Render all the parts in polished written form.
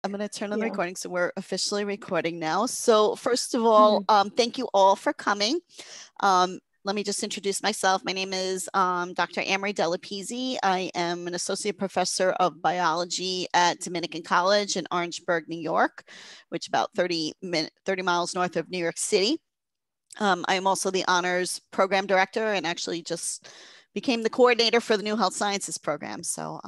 I'm gonna turn on the recording. So we're officially recording now. So first of all, thank you all for coming. Let me just introduce myself. My name is Dr. Amory Delapizzi. I am an associate professor of biology at Dominican College in Orangeburg, New York, which is about 30 miles north of New York City. I am also the honors program director and actually just became the coordinator for the New Health Sciences program. So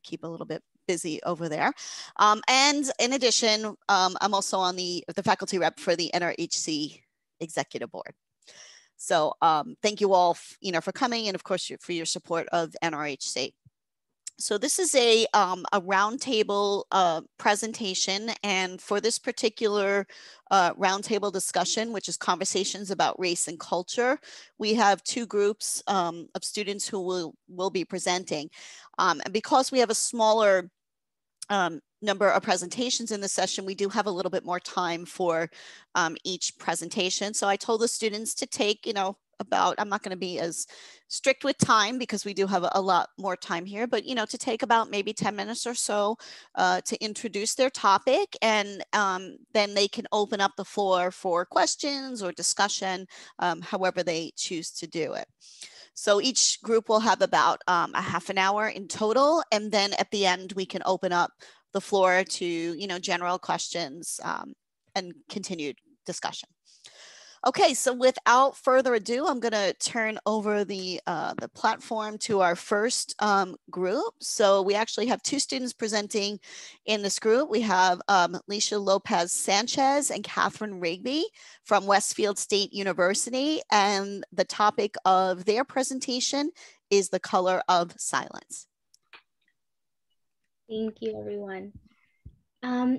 keep a little bit busy over there. And in addition, I'm also on the faculty rep for the NRHC executive board. So thank you all, for coming, and of course for your support of NRHC. So this is a roundtable presentation, and for this particular roundtable discussion, which is conversations about race and culture, we have two groups of students who will be presenting. And because we have a smaller number of presentations in the session, we do have a little bit more time for each presentation. So I told the students to take, I'm not going to be as strict with time because we do have a lot more time here, but, to take about maybe 10 minutes or so to introduce their topic, and then they can open up the floor for questions or discussion, however they choose to do it. So each group will have about a half an hour in total. And then at the end, we can open up the floor to, general questions and continued discussion. Okay, so without further ado, I'm going to turn over the platform to our first group. So we actually have two students presenting in this group. We have Lisha López-Sánchez and Cathryn Rigby from Westfield State University. And the topic of their presentation is the color of silence. Thank you, everyone.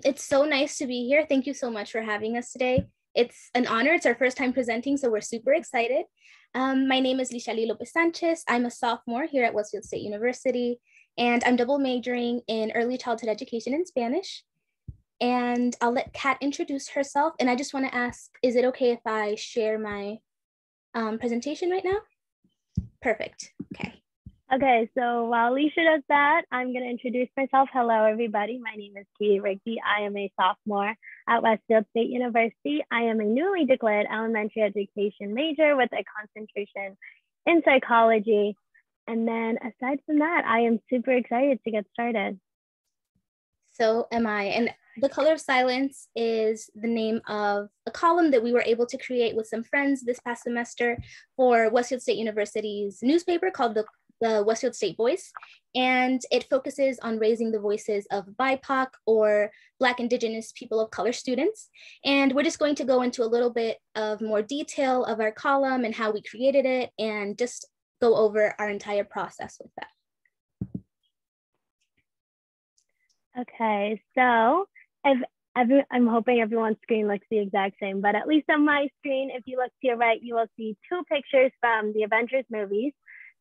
It's so nice to be here. Thank you so much for having us today. It's an honor. It's our first time presenting, so we're super excited. My name is Lisha López-Sánchez. I'm a sophomore here at Westfield State University, and I'm double majoring in early childhood education and Spanish. And I'll let Kat introduce herself. And I just want to ask, is it okay if I share my presentation right now? Perfect. Okay. Okay, so while Alicia does that, I'm going to introduce myself. Hello, everybody. My name is Rigby. I am a sophomore at Westfield State University. I am a newly declared elementary education major with a concentration in psychology. And then aside from that, I am super excited to get started. So am I. And The Color of Silence is the name of a column that we were able to create with some friends this past semester for Westfield State University's newspaper called the Westfield State Voice, and it focuses on raising the voices of BIPOC or Black, Indigenous, people of color students. And we're just going to go into a little bit of more detail of our column and how we created it, and just go over our entire process with that. Okay, so I'm hoping everyone's screen looks the exact same, but at least on my screen, if you look to your right, you will see two pictures from the Avengers movies.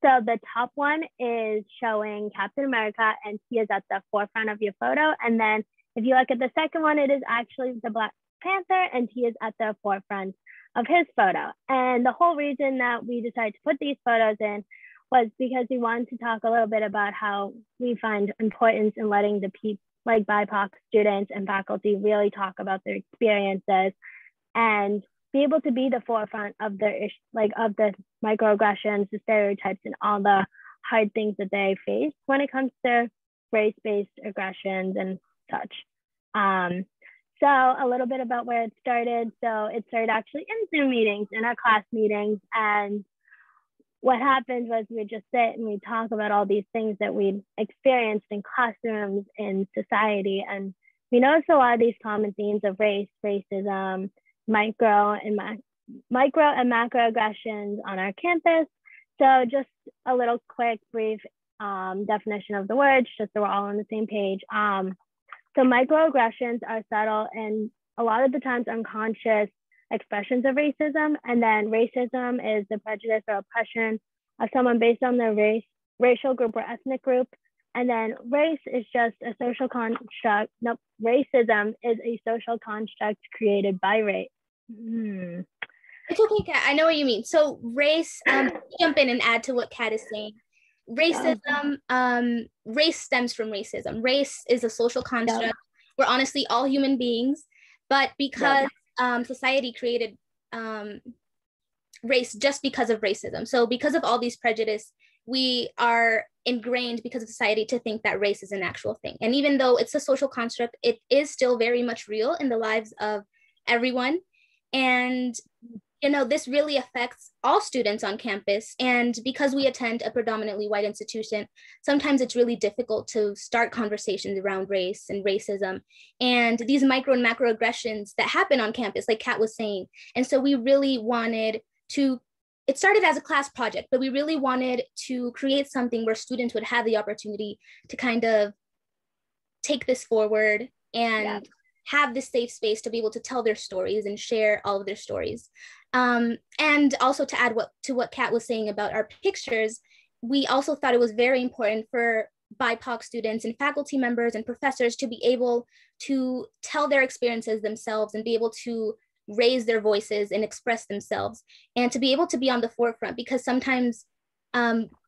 So the top one is showing Captain America, and he is at the forefront of your photo. And then if you look at the second one, it is actually the Black Panther, and he is at the forefront of his photo. And the whole reason that we decided to put these photos in was because we wanted to talk a little bit about how we find importance in letting the people, like BIPOC students and faculty, really talk about their experiences and be able to be the forefront of their of the microaggressions, the stereotypes, and all the hard things that they face when it comes to race-based aggressions and such. So a little bit about where it started. So it started actually in Zoom meetings, in our class meetings, and what happened was we just sit and we talk about all these things that we'd experienced in classrooms, in society, and we noticed a lot of these common themes of race, racism, micro and macroaggressions on our campus. So just a little quick, brief definition of the words, just so we're all on the same page. So microaggressions are subtle and a lot of the times unconscious expressions of racism. And then racism is the prejudice or oppression of someone based on their race, racial group, or ethnic group. And then race is just a social construct. Nope, racism is a social construct created by race. It's okay, Kat. I know what you mean. So race, jump in and add to what Kat is saying. Racism, race stems from racism. Race is a social construct we're honestly all human beings, but because society created race just because of racism. So because of all these prejudice, we are ingrained because of society to think that race is an actual thing. And even though it's a social construct, it is still very much real in the lives of everyone. And, you know, this really affects all students on campus. And because we attend a predominantly white institution, sometimes it's really difficult to start conversations around race and racism and these micro and macroaggressions that happen on campus, like Kat was saying. And so we really wanted to, it started as a class project, but we really wanted to create something where students would have the opportunity to kind of take this forward and have this safe space to be able to tell their stories and share all of their stories. And also to add to what Kat was saying about our pictures, we also thought it was very important for BIPOC students and faculty members and professors to be able to tell their experiences themselves and be able to raise their voices and express themselves and to be able to be on the forefront, because sometimes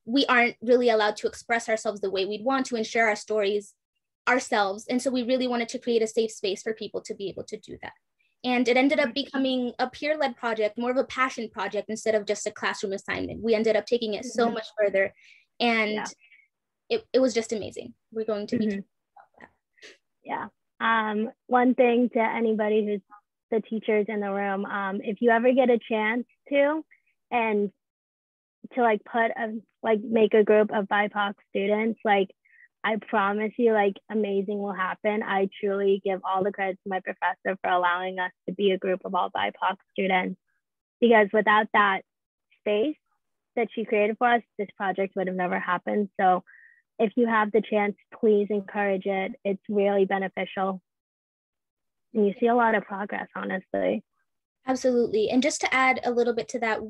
we aren't really allowed to express ourselves the way we'd want to and share our stories ourselves. And so we really wanted to create a safe space for people to be able to do that. And it ended up becoming a peer-led project, more of a passion project instead of just a classroom assignment. We ended up taking it so much further, and it was just amazing. We're going to be talking about that. Yeah. One thing to anybody who's the teachers in the room, if you ever get a chance to, and to like make a group of BIPOC students, like I promise you, like amazing will happen. I truly give all the credit to my professor for allowing us to be a group of all BIPOC students, because without that space that she created for us, this project would have never happened. So if you have the chance, please encourage it. It's really beneficial. And you see a lot of progress, honestly. Absolutely. And just to add a little bit to that,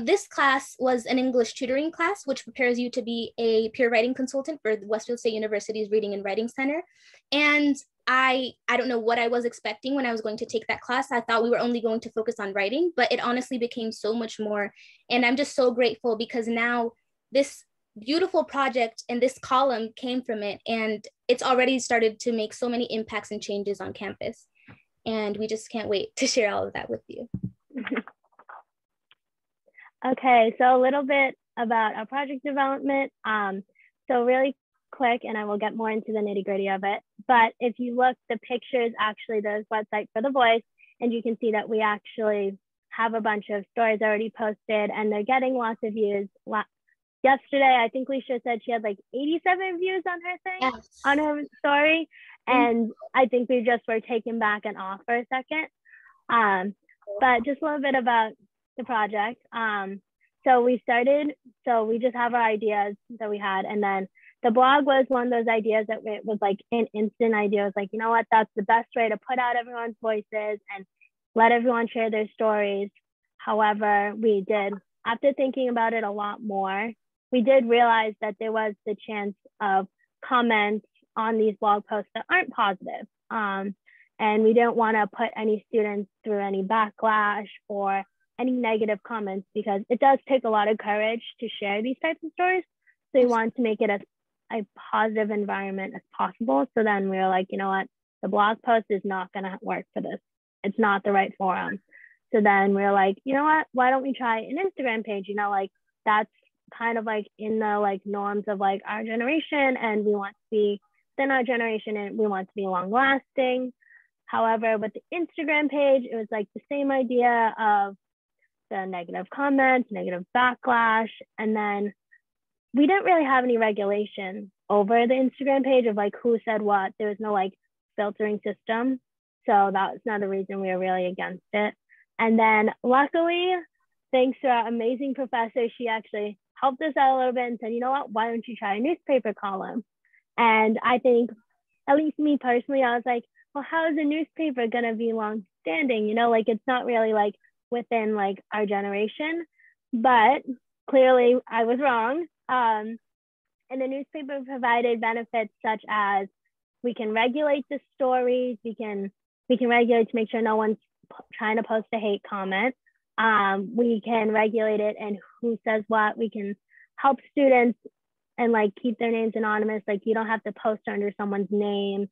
this class was an English tutoring class, which prepares you to be a peer writing consultant for Westfield State University's Reading and Writing Center. And I don't know what I was expecting when I was going to take that class. I thought we were only going to focus on writing, but it honestly became so much more. And I'm just so grateful because now this beautiful project and this column came from it, and it's already started to make so many impacts and changes on campus. And we just can't wait to share all of that with you. Okay, so a little bit about our project development. So really quick, and I will get more into the nitty-gritty of it. But if you look, the pictures, actually there's a website for The Voice, and you can see that we actually have a bunch of stories already posted, and they're getting lots of views. Yesterday, I think Lisha said she had like 87 views on her thing, on her story. And I think we just were taken back and off for a second. But just a little bit about the project. So we just have our ideas that we had. And then the blog was one of those ideas that it was like an instant idea. It was like, you know what, that's the best way to put out everyone's voices and let everyone share their stories. However, we did, after thinking about it a lot more, we did realize that there was the chance of comments on these blog posts that aren't positive. And we didn't want to put any students through any backlash or any negative comments, because it does take a lot of courage to share these types of stories. So we wanted to make it as a positive environment as possible. So then we were like, you know what, the blog post is not going to work for this. It's not the right forum. So then we were like, you know what, why don't we try an Instagram page? You know, like that's kind of like in the like norms of like our generation, and we want to be within our generation, and we want to be long lasting. However, with the Instagram page, it was like the same idea of the negative comments, negative backlash. And then we didn't really have any regulation over the Instagram page of like who said what. There was no like filtering system. So that was another reason we were really against it. And then luckily, thanks to our amazing professor, she actually helped us out a little bit and said, you know what, why don't you try a newspaper column? And I think, at least me personally, I was like, well, how is a newspaper gonna be long standing? You know, like it's not really like within like our generation, but clearly I was wrong. And the newspaper provided benefits such as we can regulate the stories, we can regulate to make sure no one's trying to post a hate comment. We can regulate it and who says what. We can help students and like keep their names anonymous. Like you don't have to post under someone's name.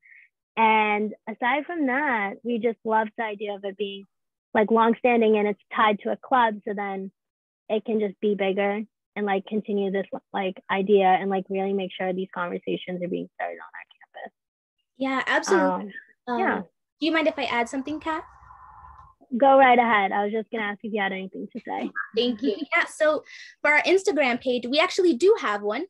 And aside from that, we just loved the idea of it being like longstanding and it's tied to a club. So then it can just be bigger and like continue this like idea and like really make sure these conversations are being started on our campus. Yeah, absolutely. Yeah. Do you mind if I add something, Kat? Go right ahead. I was just going to ask if you had anything to say. Thank you. Yeah, so for our Instagram page, we actually do have one.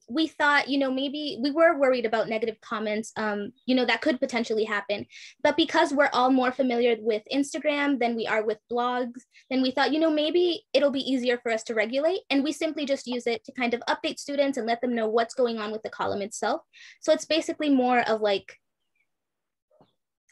We thought, maybe we were worried about negative comments, that could potentially happen. But because we're all more familiar with Instagram than we are with blogs, then we thought, maybe it'll be easier for us to regulate. And we simply just use it to kind of update students and let them know what's going on with the column itself. So it's basically more of like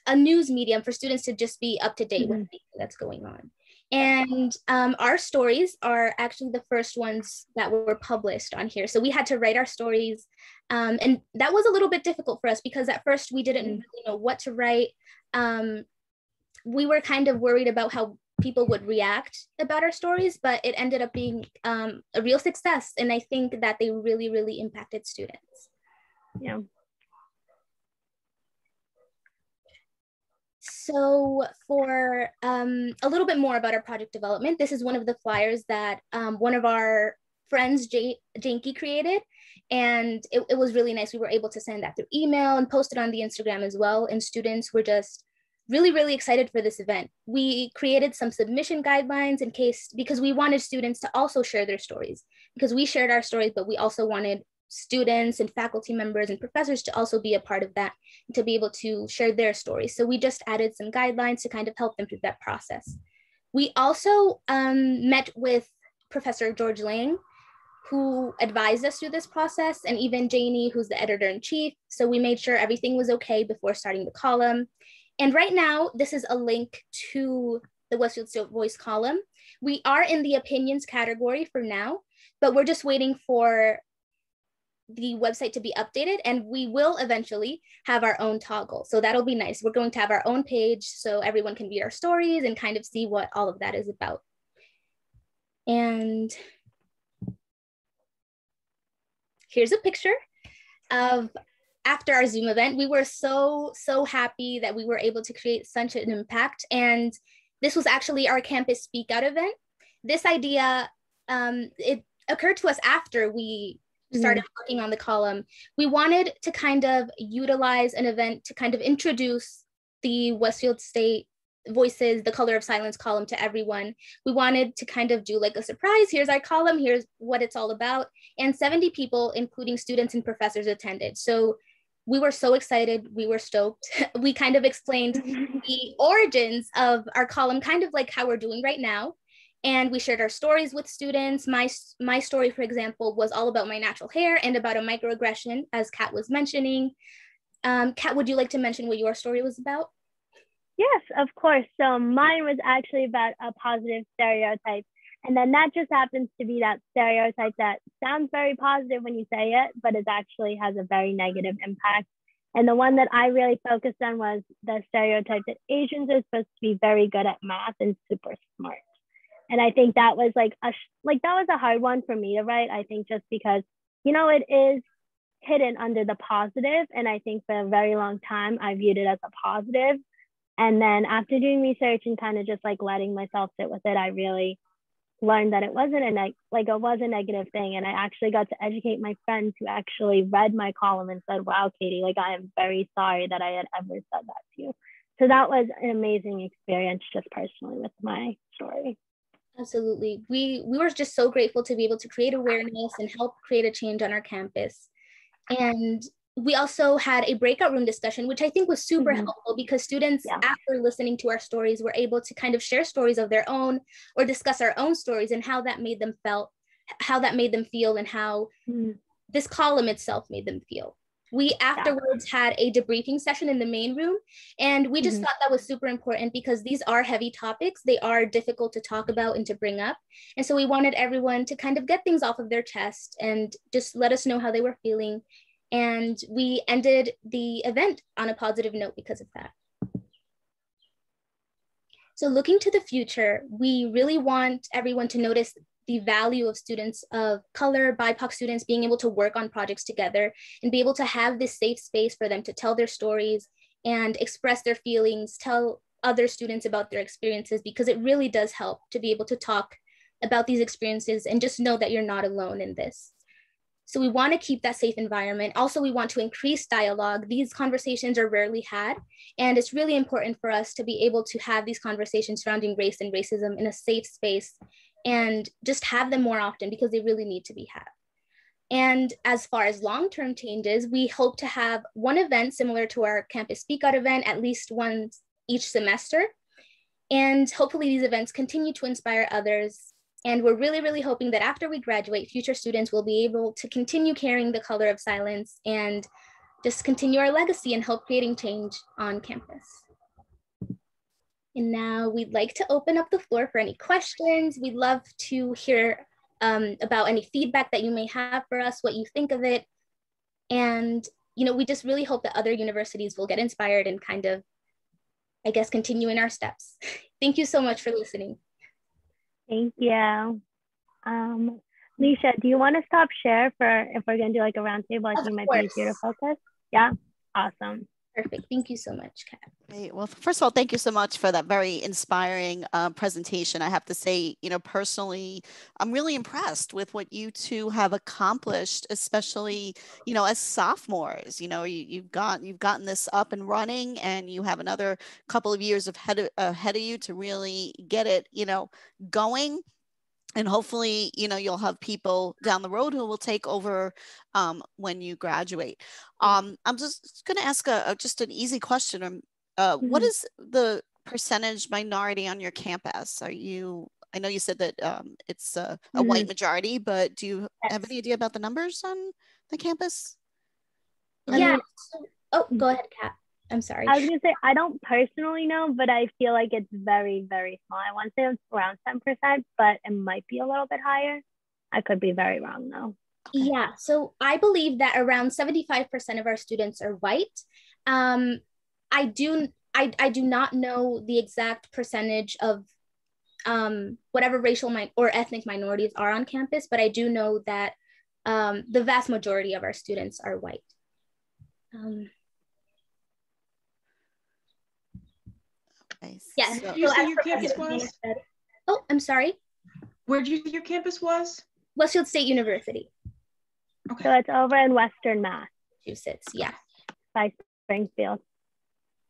a news medium for students to just be up to date with anything that's going on. And our stories are actually the first ones that were published on here. So we had to write our stories. And that was a little bit difficult for us because at first we didn't really know what to write. We were kind of worried about how people would react about our stories, but it ended up being a real success. And I think that they really, really impacted students. Yeah. So for a little bit more about our project development, this is one of the flyers that one of our friends, Janky, created. And it was really nice. We were able to send that through email and post it on the Instagram as well. And students were just really, really excited for this event. We created some submission guidelines because we wanted students to also share their stories, because we shared our stories, but we also wanted students and faculty members and professors to also be a part of that, to be able to share their stories. So we just added some guidelines to kind of help them through that process. We also met with Professor George Lang, who advised us through this process, and even Janie, who's the editor-in-chief. So we made sure everything was okay before starting the column. And right now, this is a link to the Westfield State Voice column. We are in the opinions category for now, but we're just waiting for the website to be updated, and we will eventually have our own toggle. So that'll be nice. We're going to have our own page so everyone can read our stories and kind of see what all of that is about. And here's a picture of after our Zoom event. We were so happy that we were able to create such an impact. And this was actually our campus speak out event. This idea, it occurred to us after we started working on the column. We wanted to kind of utilize an event to kind of introduce the Westfield State Voices, the Color of Silence column to everyone. We wanted to kind of do like a surprise, here's our column, here's what it's all about. And 70 people, including students and professors, attended. So we were so excited, we were stoked. We kind of explained the origins of our column, kind of like how we're doing right now. And we shared our stories with students. My story, for example, was all about my natural hair and about a microaggression, as Kat was mentioning. Kat, would you like to mention what your story was about? Yes, of course. So mine was actually about a positive stereotype. And then that just happens to be that stereotype that sounds very positive when you say it, but it actually has a very negative impact. And the one that I really focused on was the stereotype that Asians are supposed to be very good at math and super smart. And I think that was that was a hard one for me to write. I think just because, it is hidden under the positive. And I think for a very long time, I viewed it as a positive. And then after doing research and kind of just like letting myself sit with it, I really learned that it wasn't a negative thing. And I actually got to educate my friends who actually read my column and said, wow, Katie, I am very sorry that I had ever said that to you. So that was an amazing experience just personally with my story. Absolutely. We were just so grateful to be able to create awareness and help create a change on our campus. And we also had a breakout room discussion, which I think was super helpful because students, after listening to our stories, were able to kind of share stories of their own or discuss our own stories and how that made them feel, and how this column itself made them feel. We afterwards had a debriefing session in the main room, and we just thought that was super important because these are heavy topics. They are difficult to talk about and to bring up. And so we wanted everyone to kind of get things off of their chest and just let us know how they were feeling. And we ended the event on a positive note because of that. So looking to the future, we really want everyone to notice the value of students of color, BIPOC students being able to work on projects together and be able to have this safe space for them to tell their stories and express their feelings, tell other students about their experiences, because it really does help to be able to talk about these experiences and just know that you're not alone in this. So we want to keep that safe environment. Also, we want to increase dialogue. These conversations are rarely had, and it's really important for us to be able to have these conversations surrounding race and racism in a safe space and just have them more often, because they really need to be had. And as far as long-term changes, we hope to have one event similar to our Campus Speak Out event, at least once each semester. And hopefully these events continue to inspire others. And we're really, really hoping that after we graduate, future students will be able to continue carrying the color of silence and just continue our legacy and help creating change on campus. And now we'd like to open up the floor for any questions. We'd love to hear about any feedback that you may have for us, what you think of it. And, you know, we just really hope that other universities will get inspired and kind of, I guess, continue in our steps. Thank you so much for listening. Thank you. Lisha, do you want to stop share for if we're going to do like a round table? I think it might be easier to focus. Yeah, awesome. Perfect. Thank you so much, Kat. Great. Well, first of all, thank you so much for that very inspiring presentation. I have to say, you know, personally, I'm really impressed with what you two have accomplished, especially, you know, as sophomores. You know, you've gotten this up and running, and you have another couple of years ahead of you to really get it, you know, going. And hopefully, you know, you'll have people down the road who will take over when you graduate. I'm just going to ask just an easy question. What is the percentage minority on your campus? I know you said that it's a white majority, but do you have any idea about the numbers on the campus? Yeah. Oh, go ahead, Kat. I'm sorry. I was going to say, I don't personally know, but I feel like it's very, very small. I want to say it's around 10%, but it might be a little bit higher. I could be very wrong though. Okay. Yeah, so I believe that around 75% of our students are white. I do not know the exact percentage of whatever racial or ethnic minorities are on campus, but I do know that the vast majority of our students are white. Nice. Yeah. Where did you say your campus was? Oh, I'm sorry. Where did you say your campus was? Westfield State University. Okay. So it's over in Western Massachusetts. Yeah. By Springfield.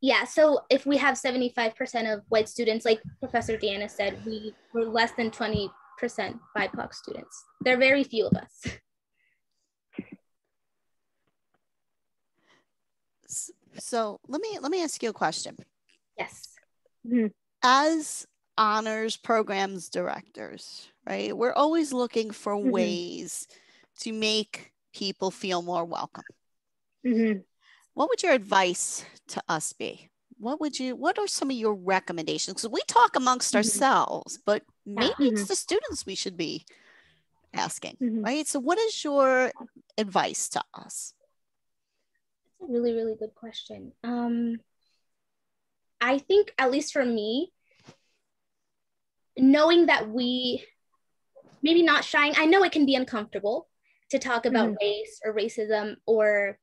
Yeah. So if we have 75% of white students, like Professor Deanna said, we're less than 20% BIPOC students. There are very few of us. So let me ask you a question. Yes. As honors programs directors, right, we're always looking for ways to make people feel more welcome. What would your advice to us be? What are some of your recommendations? Because we talk amongst ourselves, but maybe it's the students we should be asking, right? So what is your advice to us? That's a really, really good question. I think, at least for me, knowing that we maybe not shying, I know it can be uncomfortable to talk about race or racism or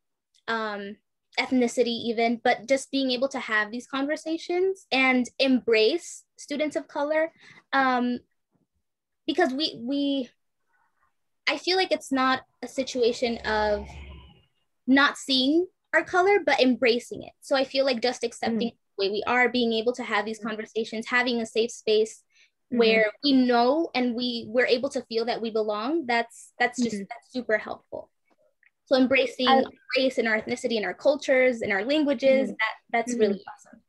ethnicity even, but just being able to have these conversations and embrace students of color, because I feel like it's not a situation of not seeing our color, but embracing it. So I feel like just accepting the way we are, being able to have these conversations, having a safe space where we know and we're able to feel that we belong, that's super helpful. So embracing our race and our ethnicity and our cultures and our languages, that's really awesome.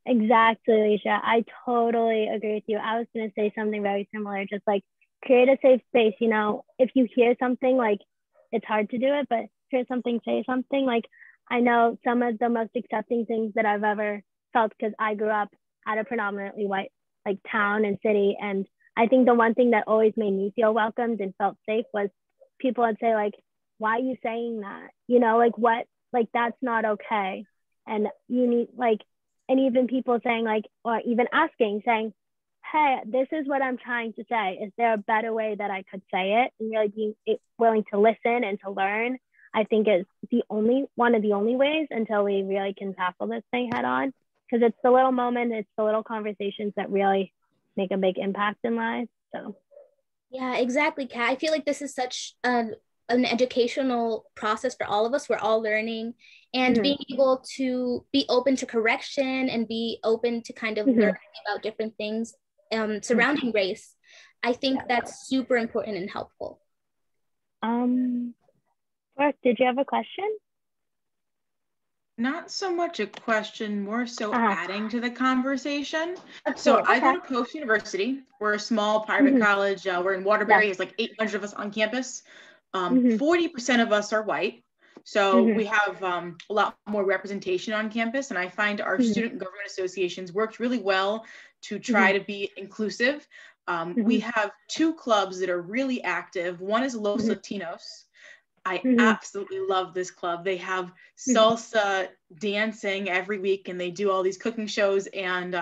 Exactly, Alicia. I totally agree with you. I was going to say something very similar, just like create a safe space. You know, if you hear something, like it's hard to do it, but hear something, say something. Like I know some of the most accepting things that I've ever felt, because I grew up at a predominantly white like town and city. And I think the one thing that always made me feel welcomed and felt safe was people would say like, why are you saying that? You know, like what, like that's not okay. And you need like, and even people saying like, or even asking, saying, hey, this is what I'm trying to say. Is there a better way that I could say it? And really being willing to listen and to learn, I think is one of the only ways until we really can tackle this thing head on. Because it's the little moments, it's the little conversations that really make a big impact in lives. So Yeah, exactly, Kat. I feel like this is such an educational process for all of us. We're all learning, and being able to be open to correction and be open to kind of learning about different things surrounding race. I think that's super important and helpful. Brooke, did you have a question? Not so much a question, more so adding to the conversation. So I go to Post University. We're a small private college. We're in Waterbury. There's like 800 of us on campus. 40% of us are white. So we have a lot more representation on campus. And I find our student government associations worked really well to try to be inclusive. We have 2 clubs that are really active. One is Los Latinos. I absolutely love this club. They have salsa dancing every week, and they do all these cooking shows, and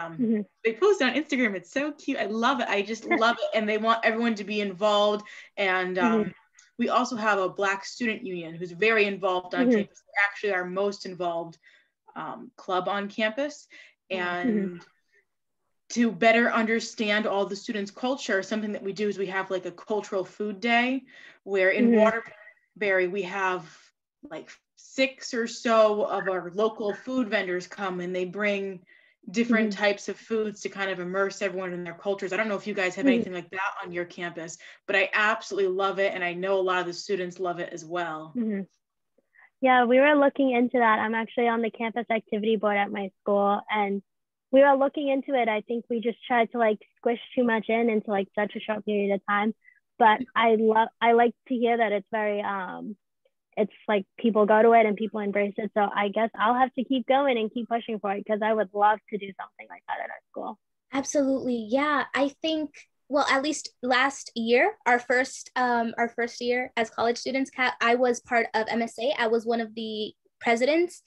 they post it on Instagram. It's so cute. I love it. I just love it. And they want everyone to be involved. And we also have a Black student union who's very involved on campus. They're actually our most involved club on campus. And to better understand all the students' culture, something that we do is we have like a cultural food day where in Waterbury, we have like 6 or so of our local food vendors come, and they bring different types of foods to kind of immerse everyone in their cultures. I don't know if you guys have anything like that on your campus, but I absolutely love it. And I know a lot of the students love it as well. Yeah, we were looking into that. I'm actually on the campus activity board at my school, and we were looking into it. I think we just tried to like squish too much into like such a short period of time. But I like to hear that it's very, it's like people go to it and people embrace it. So I guess I'll have to keep going and keep pushing for it, because I would love to do something like that at our school. Absolutely. Yeah. I think, well, at least last year, our first year as college students, Kat, I was part of MSA. I was one of the presidents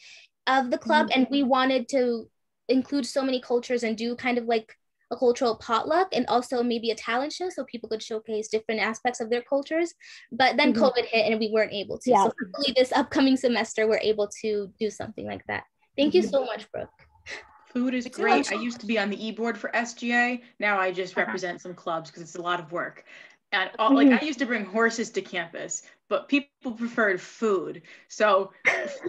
of the club, and we wanted to include so many cultures and do kind of like a cultural potluck, and also maybe a talent show so people could showcase different aspects of their cultures. But then COVID hit and we weren't able to. So hopefully this upcoming semester, we're able to do something like that. Thank you so much, Brooke. Food is great. I used to be on the e-board for SGA. Now I just represent some clubs because it's a lot of work. And like I used to bring horses to campus, but people preferred food. So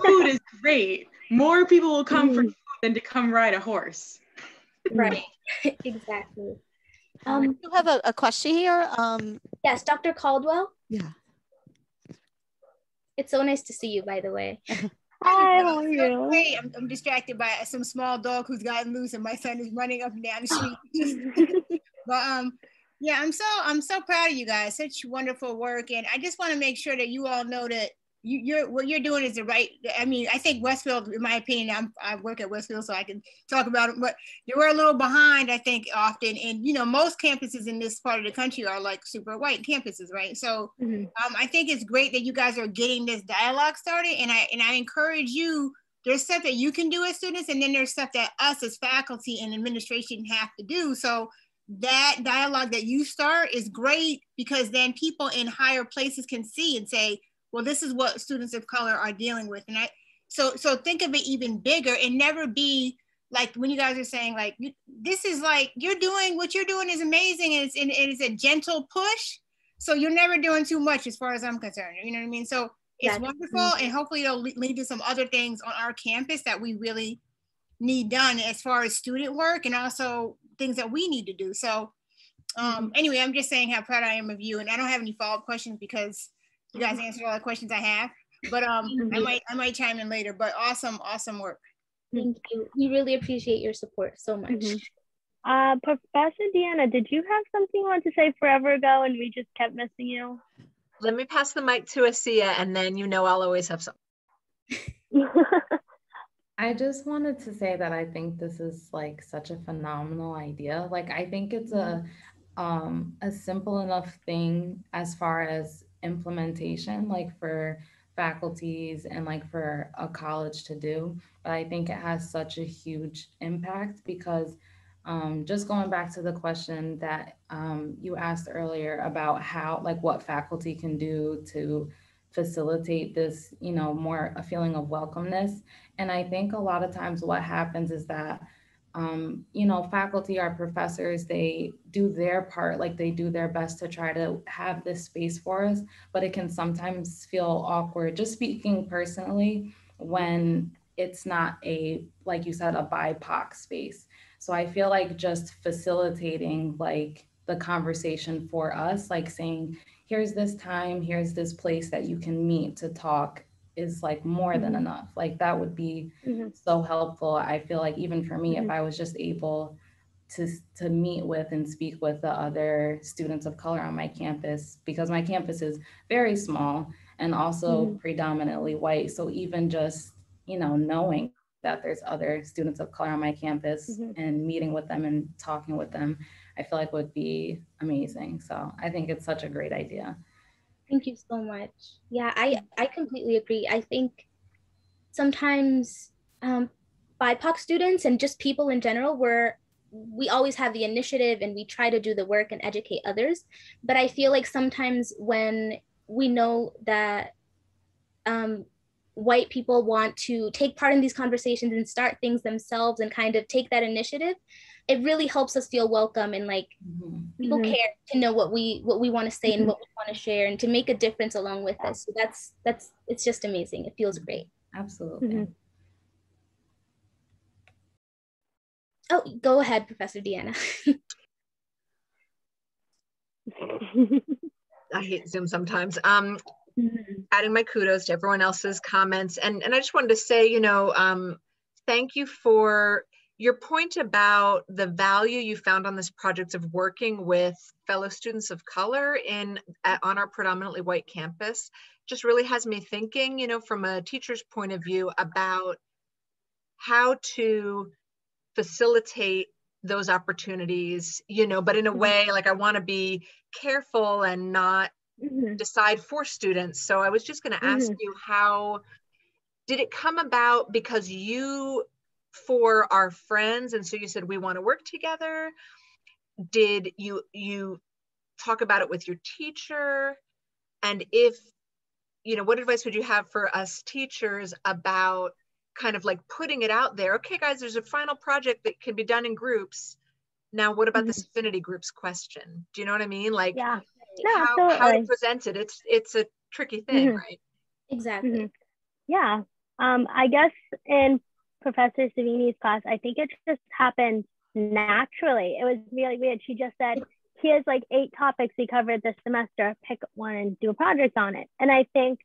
food is great. More people will come for food than to come ride a horse. Right. Exactly. You have a question here. Yes, Dr. Caldwell. Yeah. It's so nice to see you, by the way. Hi, how are you? Hey, I'm distracted by some small dog who's gotten loose, and my son is running up and down the street. But yeah, I'm so proud of you guys. Such wonderful work, and I just want to make sure that you all know that what you're doing is the right. I mean, I think Westfield, in my opinion, I work at Westfield, so I can talk about it. But they were a little behind, I think, often. And most campuses in this part of the country are like super white campuses, right? So I think it's great that you guys are getting this dialogue started, and I encourage you. There's stuff that you can do as students, and then there's stuff that us as faculty and administration have to do. So that dialogue that you start is great, because then people in higher places can see and say, well, this is what students of color are dealing with. And so think of it even bigger, and never be like when you guys are saying like, this is like, what you're doing is amazing. And it's a gentle push. So you're never doing too much as far as I'm concerned. You know what I mean? So it's wonderful. And hopefully it'll lead to some other things on our campus that we really need done as far as student work, and also things that we need to do. So anyway, I'm just saying how proud I am of you. And I don't have any follow-up questions because you guys answered all the questions I have, but I might chime in later. But awesome work. Thank you. We really appreciate your support so much. Professor Deanna, did you have something you wanted to say forever ago and we just kept missing you? Let me pass the mic to Asiyah, and then I'll always have something. I just wanted to say that I think this is like such a phenomenal idea. Like I think it's a simple enough thing as far as implementation, like for faculties and like for a college to do, but I think it has such a huge impact because Just going back to the question that you asked earlier about how, like, what faculty can do to facilitate this, you know, more a feeling of welcomeness. And I think a lot of times what happens is that, you know, faculty or professors, they do their part, like they do their best to try to have this space for us, but it can sometimes feel awkward, just speaking personally, when it's not a, like you said, a BIPOC space. So I feel like just facilitating like the conversation for us, like saying, here's this time, here's this place that you can meet to talk, is like more than enough. Like that would be so helpful. I feel like even for me, if I was just able to meet with and speak with the other students of color on my campus, because my campus is very small and also predominantly white. So even just, you know, knowing that there's other students of color on my campus and meeting with them and talking with them, I feel like would be amazing. So I think it's such a great idea. Thank you so much. Yeah, I completely agree. I think sometimes BIPOC students and just people in general, we always have the initiative and we try to do the work and educate others. But I feel like sometimes when we know that white people want to take part in these conversations and start things themselves and kind of take that initiative, it really helps us feel welcome and like people care to know what we want to say and what we want to share and to make a difference along with us. So that's it's just amazing. It feels great. Absolutely. Oh, go ahead, Professor Deanna. I hate Zoom sometimes. Adding my kudos to everyone else's comments. And I just wanted to say, you know, thank you for your point about the value you found on this project of working with fellow students of color on our predominantly white campus. Just really has me thinking, you know, from a teacher's point of view about how to facilitate those opportunities, you know, but in a way, like I want to be careful and not decide for students. So I was just going to ask you, how did it come about? Because you, for our friends, and so you said we want to work together. Did you talk about it with your teacher? And if, you know, what advice would you have for us teachers about kind of like putting it out there? Okay, guys, there's a final project that can be done in groups. Now, what about this affinity groups question? Do you know what I mean? Like, how to present it? It's a tricky thing, right? Exactly. Yeah. I guess in Professor Savini's class, I think it just happened naturally. It was really weird. She just said, here's like 8 topics we covered this semester, pick one and do a project on it. And I think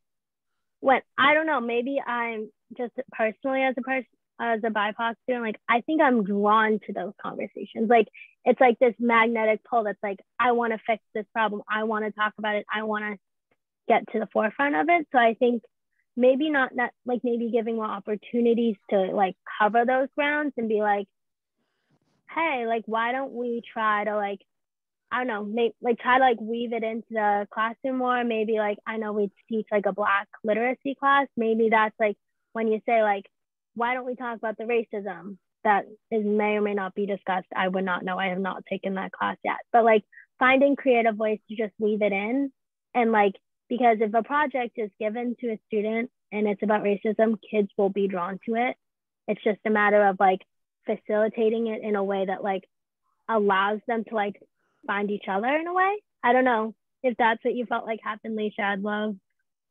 I don't know, maybe I'm just personally as a BIPOC student, like I think I'm drawn to those conversations. Like it's like this magnetic pull that's like, I want to fix this problem. I want to talk about it. I want to get to the forefront of it. So I think maybe not that, like maybe giving more opportunities to like cover those grounds and be like, hey, like why don't we try to like, I don't know, try to like weave it into the classroom more. Maybe like, I know we teach like a Black literacy class. Maybe that's like when you say like, why don't we talk about the racism that may or may not be discussed? I would not know. I have not taken that class yet. But like finding creative ways to just weave it in. And like, because if a project is given to a student and it's about racism, kids will be drawn to it. It's just a matter of like facilitating it in a way that like allows them to like find each other in a way. I don't know if that's what you felt like happened, Lisha. I'd love.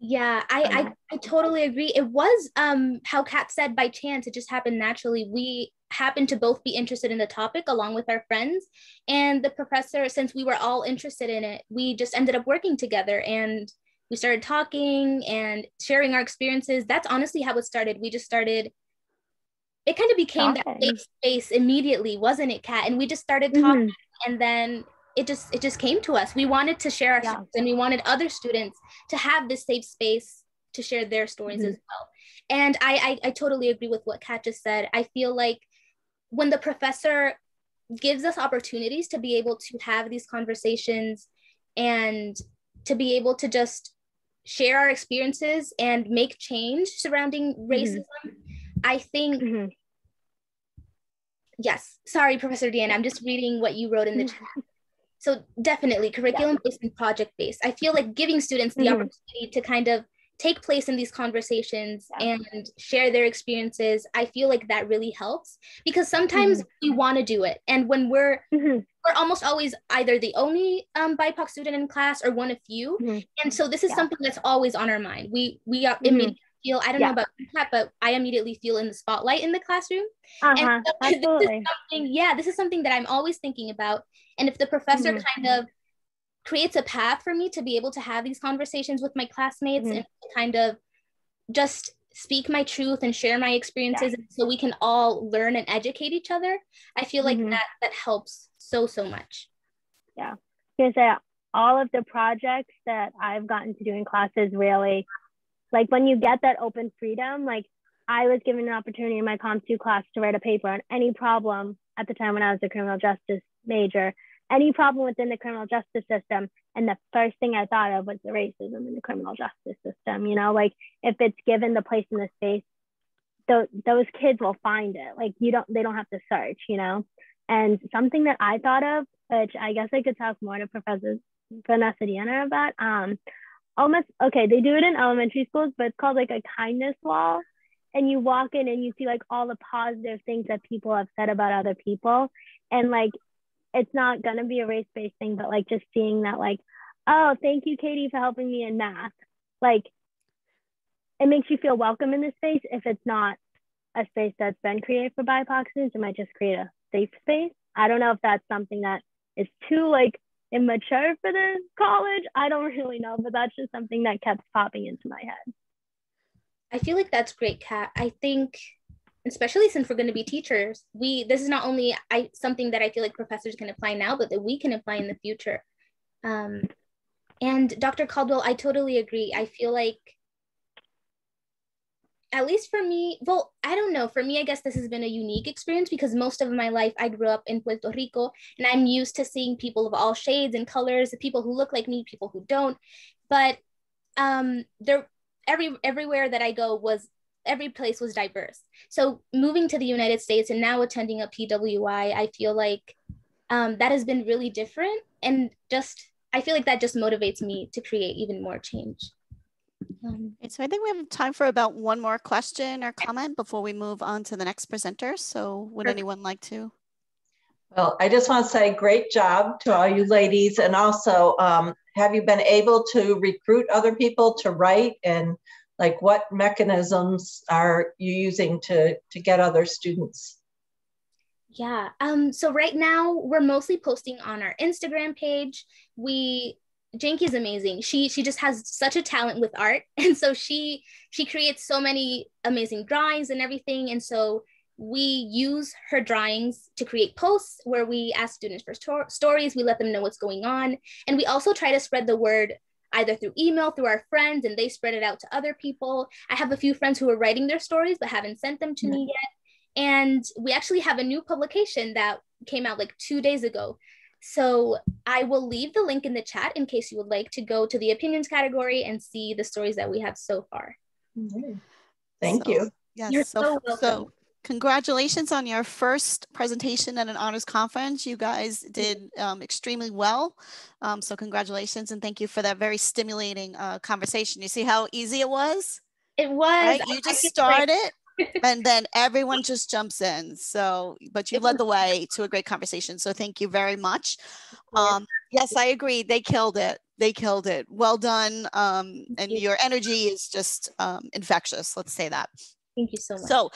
Yeah, I totally agree. It was how Kat said, by chance. It just happened naturally. We happened to both be interested in the topic along with our friends, and the professor, since we were all interested in it, we just ended up working together and we started talking and sharing our experiences. That's honestly how it started. We just started, it kind of became that safe space immediately, wasn't it, Kat? And we just started talking, and then it just came to us. We wanted to share our stories, and we wanted other students to have this safe space to share their stories as well. And I totally agree with what Kat just said. I feel like when the professor gives us opportunities to be able to have these conversations and to be able to just share our experiences and make change surrounding racism, I think Yes, sorry, Professor Deanna, I'm just reading what you wrote in the chat. So definitely curriculum-based and project-based. I feel like giving students the opportunity to kind of take place in these conversations and share their experiences, I feel like that really helps, because sometimes we want to do it. And when we're almost always either the only BIPOC student in class or one of few. And so this is something that's always on our mind. We immediately feel, I don't know about that, but I immediately feel in the spotlight in the classroom. And so this is something that I'm always thinking about. And if the professor kind of creates a path for me to be able to have these conversations with my classmates and kind of just speak my truth and share my experiences so we can all learn and educate each other, I feel like that helps so much. Yeah, because all of the projects that I've gotten to do in classes really, like when you get that open freedom, like I was given an opportunity in my Comp 2 class to write a paper on any problem at the time when I was a criminal justice major, any problem within the criminal justice system. And the first thing I thought of was the racism in the criminal justice system. You know, like if it's given the place in the space, those kids will find it. Like they don't have to search, you know? And something that I thought of, which I guess I could talk more to Professor Vanessa Deanna about, they do it in elementary schools, but it's called like a kindness wall. And you walk in and you see like all the positive things that people have said about other people. And like, it's not gonna be a race-based thing, but like just seeing that like, oh, thank you, Katie, for helping me in math. Like, it makes you feel welcome in this space. If it's not a space that's been created for BIPOC students, it might just create a safe space. I don't know if that's something that is too like immature for the college. I don't really know, but that's just something that kept popping into my head. I feel like that's great, Kat. I think, especially since we're going to be teachers, this is not only something that I feel like professors can apply now, but that we can apply in the future. And Dr. Caldwell, I totally agree. I feel like, at least for me, well, I don't know. For me, I guess this has been a unique experience because most of my life I grew up in Puerto Rico, and I'm used to seeing people of all shades and colors, people who look like me, people who don't. But everywhere that I go every place was diverse. So moving to the United States and now attending a PWI, I feel like that has been really different. And I feel like that just motivates me to create even more change. So I think we have time for about one more question or comment before we move on to the next presenter. So would anyone like to? Well, I just want to say great job to all you ladies. And also, have you been able to recruit other people to write, and like what mechanisms are you using to get other students? Yeah, so right now we're mostly posting on our Instagram page. Janky's amazing. She just has such a talent with art. And so she creates so many amazing drawings and everything. And so we use her drawings to create posts where we ask students for stories. We let them know what's going on. And we also try to spread the word either through email, through our friends, and they spread it out to other people. I have a few friends who are writing their stories, but haven't sent them to me yet. And we actually have a new publication that came out like 2 days ago. So I will leave the link in the chat in case you would like to go to the opinions category and see the stories that we have so far. Thank you. Yes, You're so welcome. So congratulations on your first presentation at an honors conference. You guys did extremely well. So congratulations, and thank you for that very stimulating conversation. You see how easy it was? It was. Right? You just start it. And then everyone just jumps in. So, but you led the way to a great conversation. So thank you very much. Yes, I agree. They killed it. They killed it. Well done. And your energy is just infectious. Let's say that. Thank you so much. So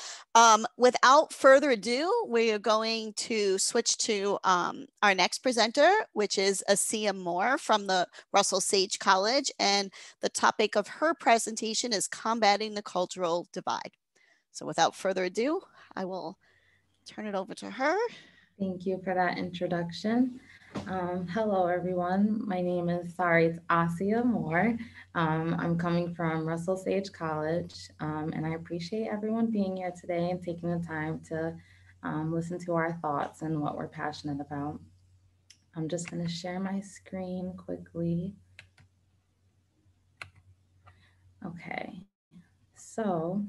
without further ado, we are going to switch to our next presenter, which is Asiyah Moore from the Russell Sage College. And the topic of her presentation is combating the cultural divide. So without further ado, I will turn it over to her. Thank you for that introduction. Hello, everyone. My name is Asiyah Moore. I'm coming from Russell Sage College, and I appreciate everyone being here today and taking the time to listen to our thoughts and what we're passionate about. I'm just going to share my screen quickly. Okay, so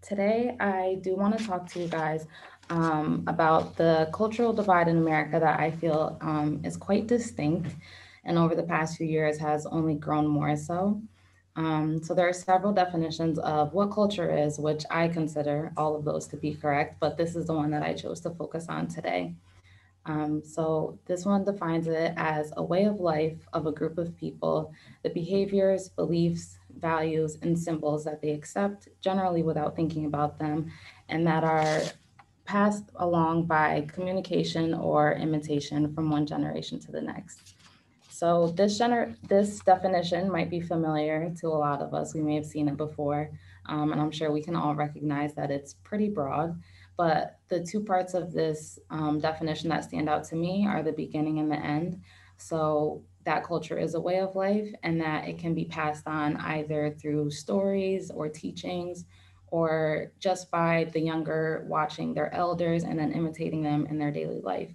today I do want to talk to you guys about the cultural divide in America that I feel is quite distinct, and over the past few years has only grown more so. So there are several definitions of what culture is, which I consider all of those to be correct, but this is the one that I chose to focus on today. So this one defines it as a way of life of a group of people, the behaviors, beliefs, values, and symbols that they accept, generally without thinking about them, and that are passed along by communication or imitation from one generation to the next. So this definition might be familiar to a lot of us. We may have seen it before, and I'm sure we can all recognize that it's pretty broad. But the two parts of this definition that stand out to me are the beginning and the end. So that culture is a way of life, and that it can be passed on either through stories or teachings, or just by the younger watching their elders and then imitating them in their daily life.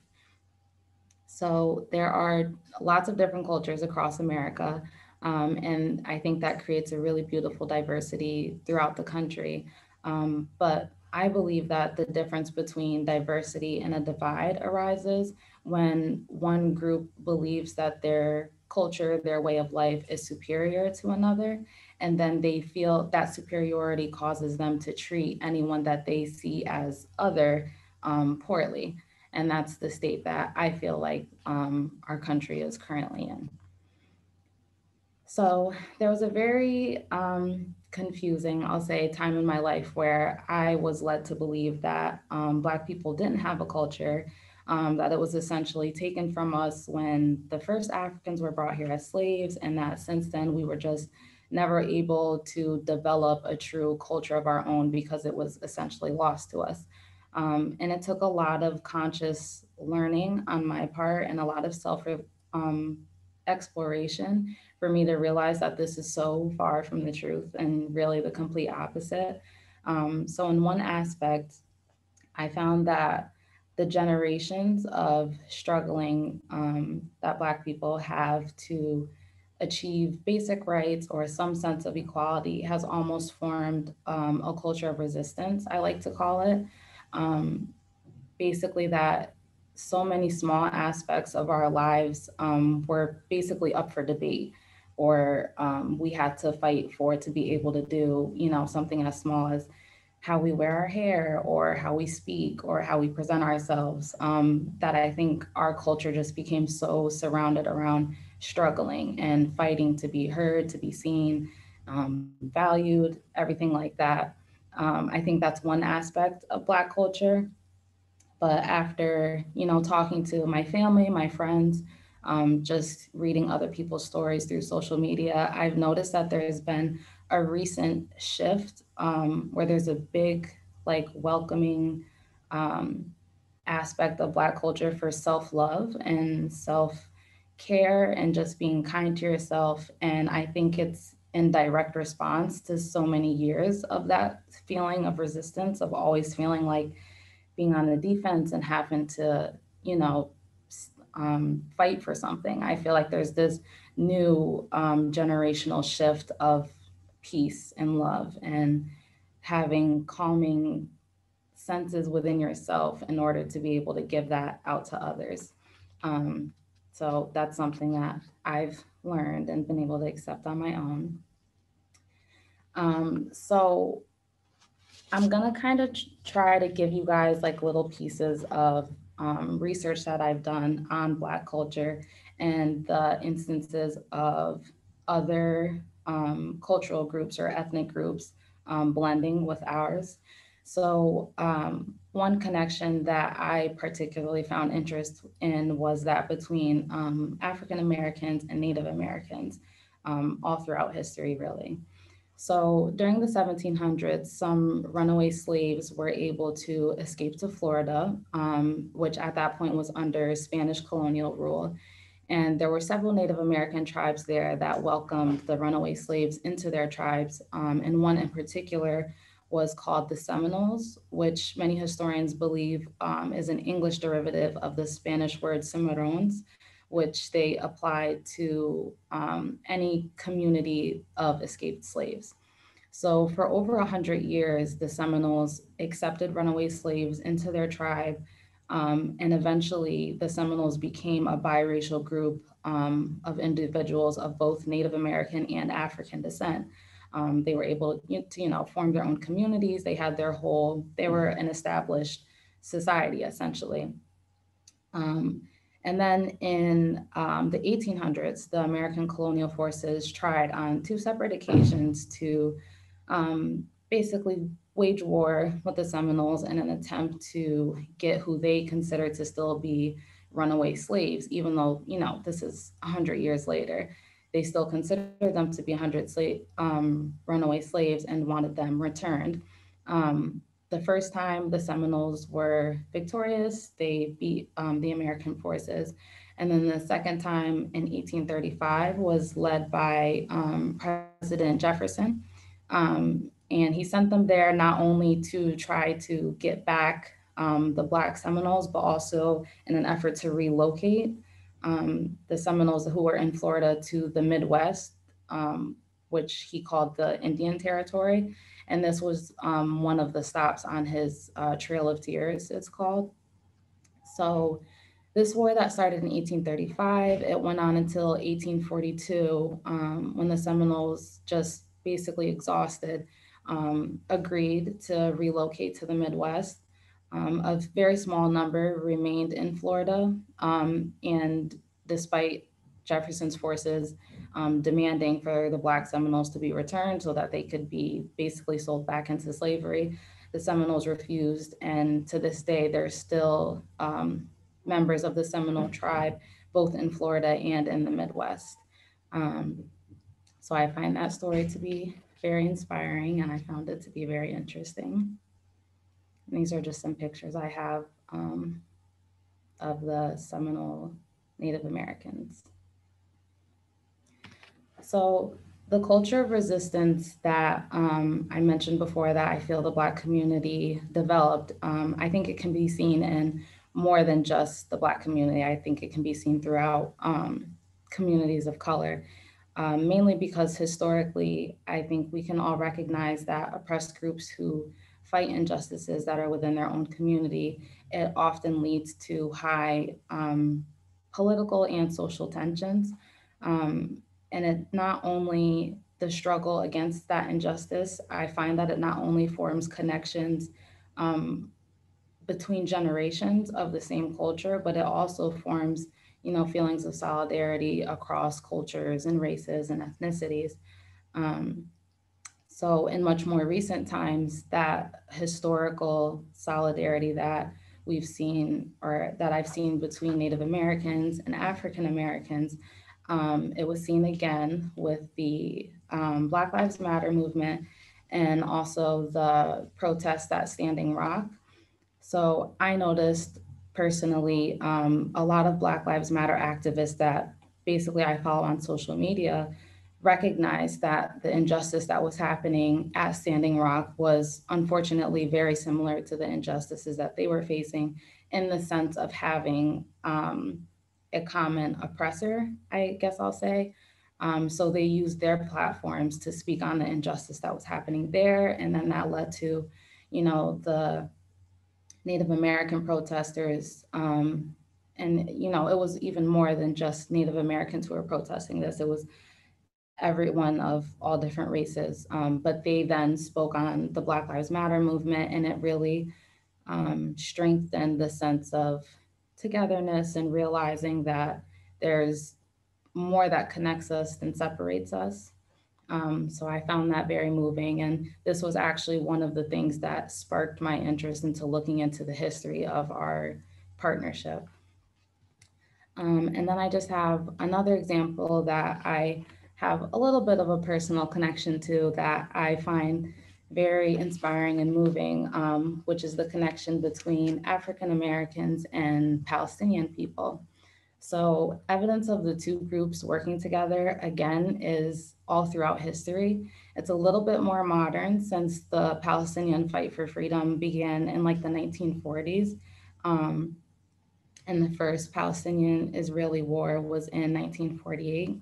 So there are lots of different cultures across America, and I think that creates a really beautiful diversity throughout the country. But I believe that the difference between diversity and a divide arises when one group believes that their culture, their way of life is superior to another, and then they feel that superiority causes them to treat anyone that they see as other poorly. And that's the state that I feel like our country is currently in. So there was a very confusing, I'll say, time in my life where I was led to believe that Black people didn't have a culture, that it was essentially taken from us when the first Africans were brought here as slaves, and that since then we were just never able to develop a true culture of our own because it was essentially lost to us. And it took a lot of conscious learning on my part and a lot of self exploration for me to realize that this is so far from the truth and really the complete opposite. So in one aspect, I found that the generations of struggling that Black people have to achieve basic rights or some sense of equality has almost formed a culture of resistance, I like to call it. Basically that so many small aspects of our lives were basically up for debate, or we had to fight for to be able to do, you know, something as small as how we wear our hair or how we speak or how we present ourselves, that I think our culture just became so surrounded around struggling and fighting to be heard, to be seen, valued, everything like that. I think that's one aspect of Black culture. But after, you know, talking to my family, my friends, just reading other people's stories through social media, I've noticed that there's been a recent shift where there's a big, like, welcoming aspect of Black culture for self-love and self-care and just being kind to yourself. And I think it's in direct response to so many years of that feeling of resistance, of always feeling like being on the defense and having to, you know, fight for something. I feel like there's this new generational shift of peace and love and having calming senses within yourself in order to be able to give that out to others. So that's something that I've learned and been able to accept on my own. So I'm gonna kind of try to give you guys like little pieces of research that I've done on Black culture and the instances of other cultural groups or ethnic groups blending with ours. So one connection that I particularly found interest in was that between African Americans and Native Americans all throughout history, really. So during the 1700s, some runaway slaves were able to escape to Florida, which at that point was under Spanish colonial rule. And there were several Native American tribes there that welcomed the runaway slaves into their tribes. And one in particular was called the Seminoles, which many historians believe is an English derivative of the Spanish word cimarrones, which they applied to any community of escaped slaves. So for over 100 years, the Seminoles accepted runaway slaves into their tribe. And eventually the Seminoles became a biracial group of individuals of both Native American and African descent. They were able to, form their own communities. They had they were an established society essentially. And then in the 1800s, the American colonial forces tried on 2 separate occasions to basically wage war with the Seminoles in an attempt to get who they considered to still be runaway slaves, even though, this is 100 years later. They still consider them to be runaway slaves and wanted them returned. The first time the Seminoles were victorious, they beat the American forces. And then the second time in 1835 was led by President Jefferson. And he sent them there not only to try to get back the Black Seminoles, but also in an effort to relocate the Seminoles who were in Florida to the Midwest, which he called the Indian Territory. And this was one of the stops on his Trail of Tears, it's called. So this war that started in 1835, it went on until 1842, when the Seminoles, just basically exhausted, agreed to relocate to the Midwest. A very small number remained in Florida, and despite Jefferson's forces demanding for the Black Seminoles to be returned so that they could be basically sold back into slavery, the Seminoles refused, and to this day, there's still members of the Seminole tribe, both in Florida and in the Midwest. So I find that story to be very inspiring, and I found it to be very interesting. And these are just some pictures I have of the Seminole Native Americans. So the culture of resistance that I mentioned before that I feel the Black community developed, I think it can be seen in more than just the Black community. I think it can be seen throughout communities of color, mainly because historically, I think we can all recognize that oppressed groups who fight injustices that are within their own community, it often leads to high political and social tensions. And it not only the struggle against that injustice, I find that it not only forms connections between generations of the same culture, but it also forms, feelings of solidarity across cultures and races and ethnicities. So in much more recent times, that historical solidarity that we've seen, or that I've seen between Native Americans and African Americans, it was seen again with the Black Lives Matter movement and also the protests at Standing Rock. So I noticed personally a lot of Black Lives Matter activists that basically I follow on social media recognized that the injustice that was happening at Standing Rock was unfortunately very similar to the injustices that they were facing, in the sense of having a common oppressor, I guess I'll say. So they used their platforms to speak on the injustice that was happening there. And then that led to, the Native American protesters. And, it was even more than just Native Americans who were protesting this. It was everyone of all different races. But they then spoke on the Black Lives Matter movement, and it really strengthened the sense of togetherness and realizing that there's more that connects us than separates us. So I found that very moving. And this was actually one of the things that sparked my interest into looking into the history of our partnership. And then I just have another example that I have a little bit of a personal connection to that I find very inspiring and moving, which is the connection between African Americans and Palestinian people. So evidence of the two groups working together, again, is all throughout history. It's a little bit more modern since the Palestinian fight for freedom began in like the 1940s. And the first Palestinian-Israeli war was in 1948.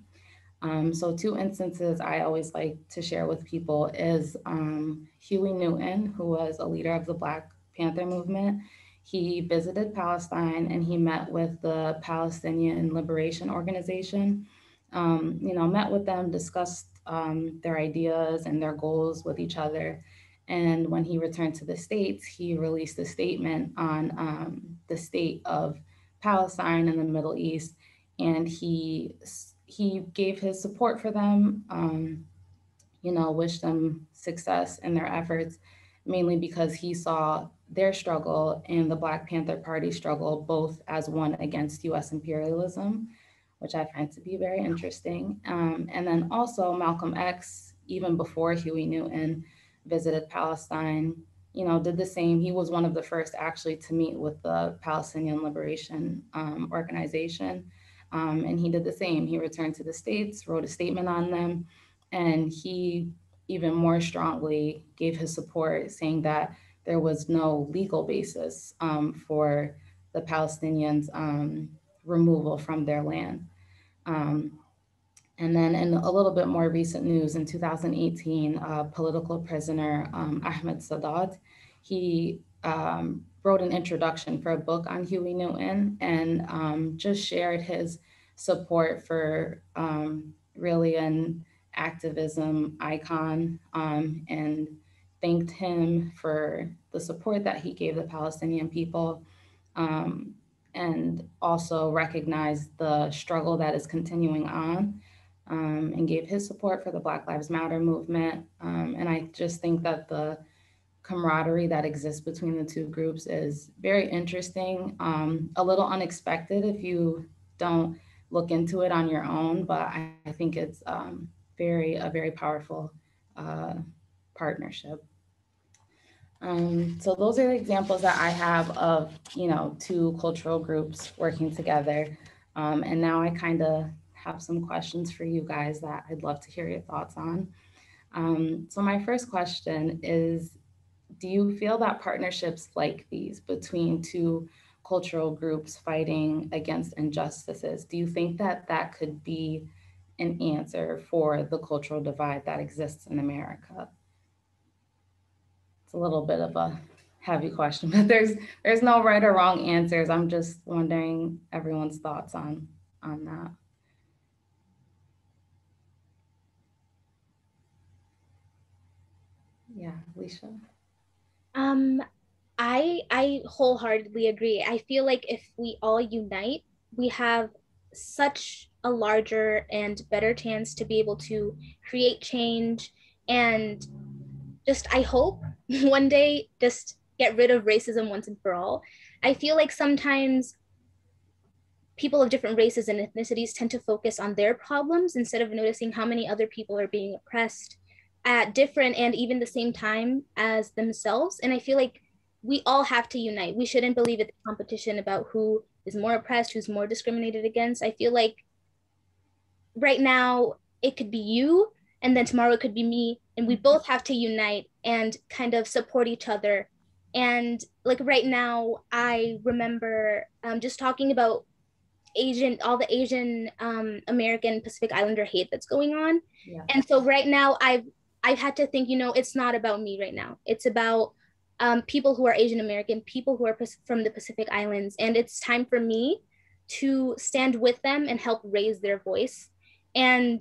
So two instances I always like to share with people is Huey Newton, who was a leader of the Black Panther movement. He visited Palestine and he met with the Palestinian Liberation Organization, met with them, discussed their ideas and their goals with each other. And when he returned to the States, he released a statement on the state of Palestine and the Middle East. And he gave his support for them, wished them success in their efforts, mainly because he saw their struggle and the Black Panther Party struggle both as one against US imperialism, which I find to be very interesting. And then also Malcolm X, even before Huey Newton visited Palestine, did the same. He was one of the first actually to meet with the Palestinian Liberation Organization. And he did the same. He returned to the States, wrote a statement on them, and he even more strongly gave his support, saying that there was no legal basis for the Palestinians' removal from their land. And then in a little bit more recent news, in 2018, political prisoner Ahmed Sadat, he wrote an introduction for a book on Huey Newton and just shared his support for really an activism icon and thanked him for the support that he gave the Palestinian people. And also recognized the struggle that is continuing on and gave his support for the Black Lives Matter movement. And I just think that the camaraderie that exists between the two groups is very interesting, a little unexpected if you don't look into it on your own, but I think it's a very powerful partnership. So those are the examples that I have of, two cultural groups working together. And now I kind of have some questions for you guys that I'd love to hear your thoughts on. So my first question is, do you feel that partnerships like these between two cultural groups fighting against injustices, do you think that that could be an answer for the cultural divide that exists in America? It's a little bit of a heavy question, but there's no right or wrong answers. I'm just wondering everyone's thoughts on that. Yeah, Lisha. I wholeheartedly agree. I feel like if we all unite, we have such a larger and better chance to be able to create change and just, I hope one day, just get rid of racism once and for all. I feel like sometimes people of different races and ethnicities tend to focus on their problems instead of noticing how many other people are being oppressed at different and even the same time as themselves. And I feel like we all have to unite. We shouldn't believe it's a competition about who is more oppressed, who's more discriminated against. I feel like right now it could be you, and then tomorrow it could be me, and we both have to unite and kind of support each other. And like right now, I remember just talking about all the Asian American Pacific Islander hate that's going on. Yeah. And so right now I've had to think, it's not about me right now. It's about people who are Asian American, people who are from the Pacific Islands. And it's time for me to stand with them and help raise their voice. And,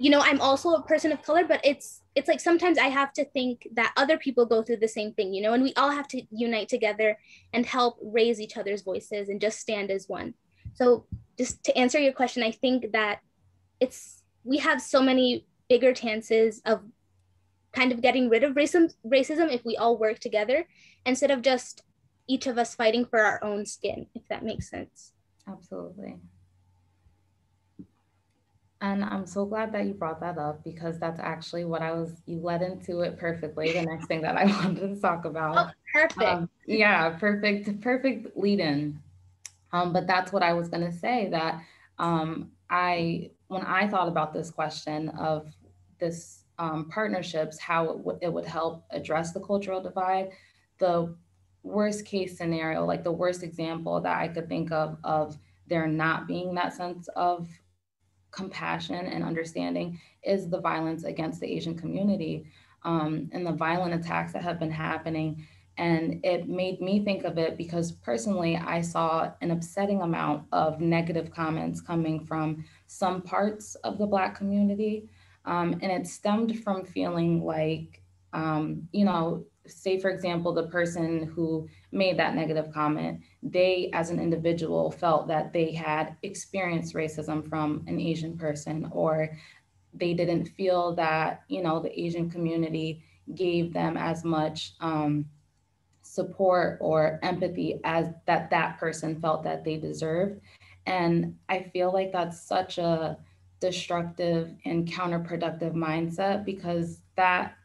I'm also a person of color, but it's like sometimes I have to think that other people go through the same thing, and we all have to unite together and help raise each other's voices and just stand as one. So just to answer your question, I think that we have so many bigger chances of kind of getting rid of racism if we all work together instead of just each of us fighting for our own skin, if that makes sense. Absolutely. And I'm so glad that you brought that up, because that's actually what you led into it perfectly. The next thing that I wanted to talk about. Oh, perfect. Yeah, perfect lead in. But that's what I was going to say, that when I thought about this question of this partnerships, how it would help address the cultural divide, the worst case scenario, like the worst example that I could think of there not being that sense of compassion and understanding is the violence against the Asian community, and the violent attacks that have been happening. And it made me think of it because personally, I saw an upsetting amount of negative comments coming from some parts of the Black community. And it stemmed from feeling like, you know, say for example, the person who made that negative comment, they as an individual felt that they had experienced racism from an Asian person, or they didn't feel that, you know, the Asian community gave them as much support or empathy as that person felt that they deserved. And I feel like that's such a destructive and counterproductive mindset, because that,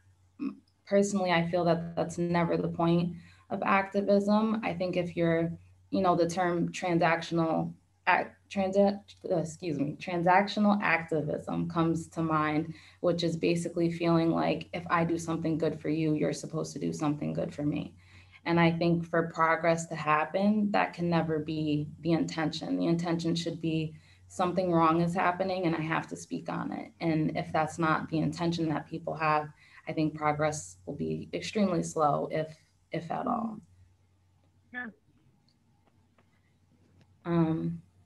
personally, I feel that that's never the point of activism. I think if you're, you know, the term transactional activism comes to mind, which is basically feeling like if I do something good for you, you're supposed to do something good for me. And I think for progress to happen, that can never be the intention. The intention should be something wrong is happening and I have to speak on it. And if that's not the intention that people have, I think progress will be extremely slow, if at all. Yeah.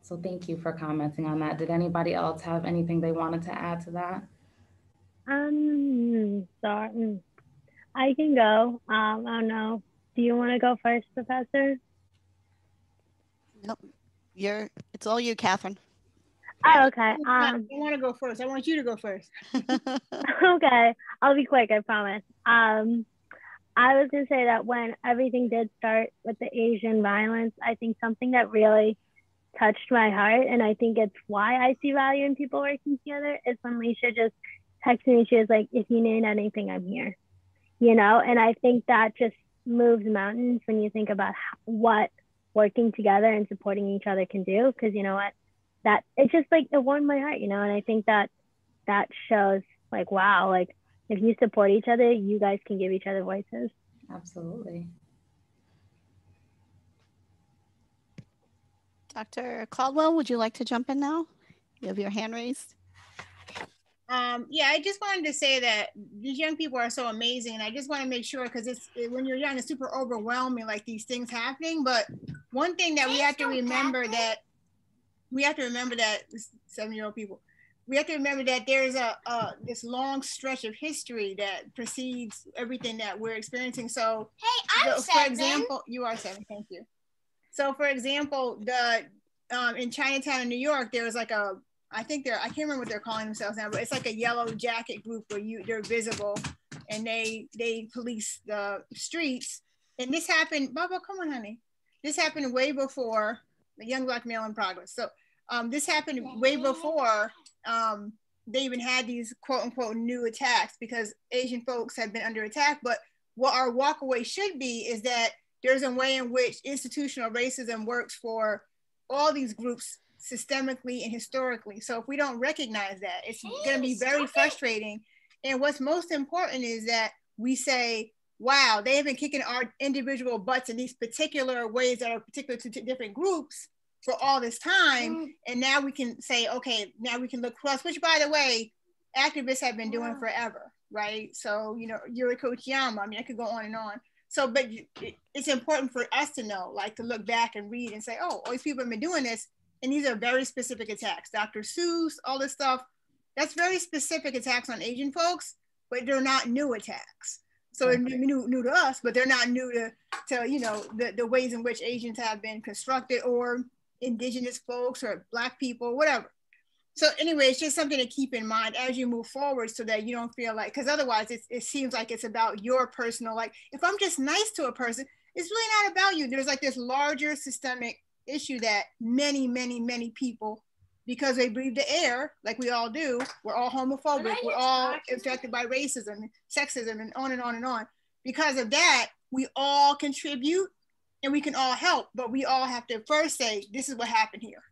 So thank you for commenting on that. Did anybody else have anything they wanted to add to that? Sorry. I can go. I don't know. Do you want to go first, Professor? Nope. It's all you, Cathryn. Oh, okay. I want to go first. I want you to go first. Okay. I'll be quick, I promise. I was going to say that when everything did start with the Asian violence, I think something that really touched my heart, and I think it's why I see value in people working together, is when Lisha just texted me. She was like, if you need anything, I'm here. You know, and I think that just moves mountains when you think about what working together and supporting each other can do. Because you know what, that it's just like, it warmed my heart, you know. And I think that shows like, wow, like if you support each other, you guys can give each other voices. Absolutely. Dr. Caldwell, would you like to jump in now? You have your hand raised. Yeah, I just wanted to say that these young people are so amazing, and I just want to make sure, because when you're young, it's super overwhelming, like these things happening. But one thing that we have to remember that 7-year-old people, we have to remember that there's this long stretch of history that precedes everything that we're experiencing. So, hey, I'm 7. For example, you are 7. Thank you. So, for example, in Chinatown in New York, there was like I can't remember what they're calling themselves now, but it's like a yellow jacket group where they're visible and they police the streets. And this happened, Bubba, come on, honey. This happened way before the Young Black Male in Progress. So this happened way before they even had these quote unquote new attacks, because Asian folks have been under attack. But what our walkaway should be is that there's a way in which institutional racism works for all these groups systemically and historically. So if we don't recognize that, it's going to be very frustrating. And what's most important is that we say, wow, they have been kicking our individual butts in these particular ways that are particular to different groups for all this time. And now we can say, okay, now we can look close, which by the way, activists have been doing forever, right? So, you know, Yuriko Uchiyama, I mean, I could go on and on. So, but it's important for us to know, like to look back and read and say, oh, all these people have been doing this. And these are very specific attacks. Dr. Seuss, all this stuff, that's very specific attacks on Asian folks, but they're not new attacks. So they're new to us, but they're not new to you know, the ways in which Asians have been constructed, or indigenous folks or Black people, whatever. So anyway, it's just something to keep in mind as you move forward, so that you don't feel like, because otherwise it seems like it's about your personal, like if I'm just nice to a person, it's really not about you. There's like this larger systemic issue that many people, because they breathe the air like we all do, we're all homophobic, we're all affected by racism, sexism, and on and on and on. Because of that, we all contribute and we can all help, but we all have to first say, this is what happened here.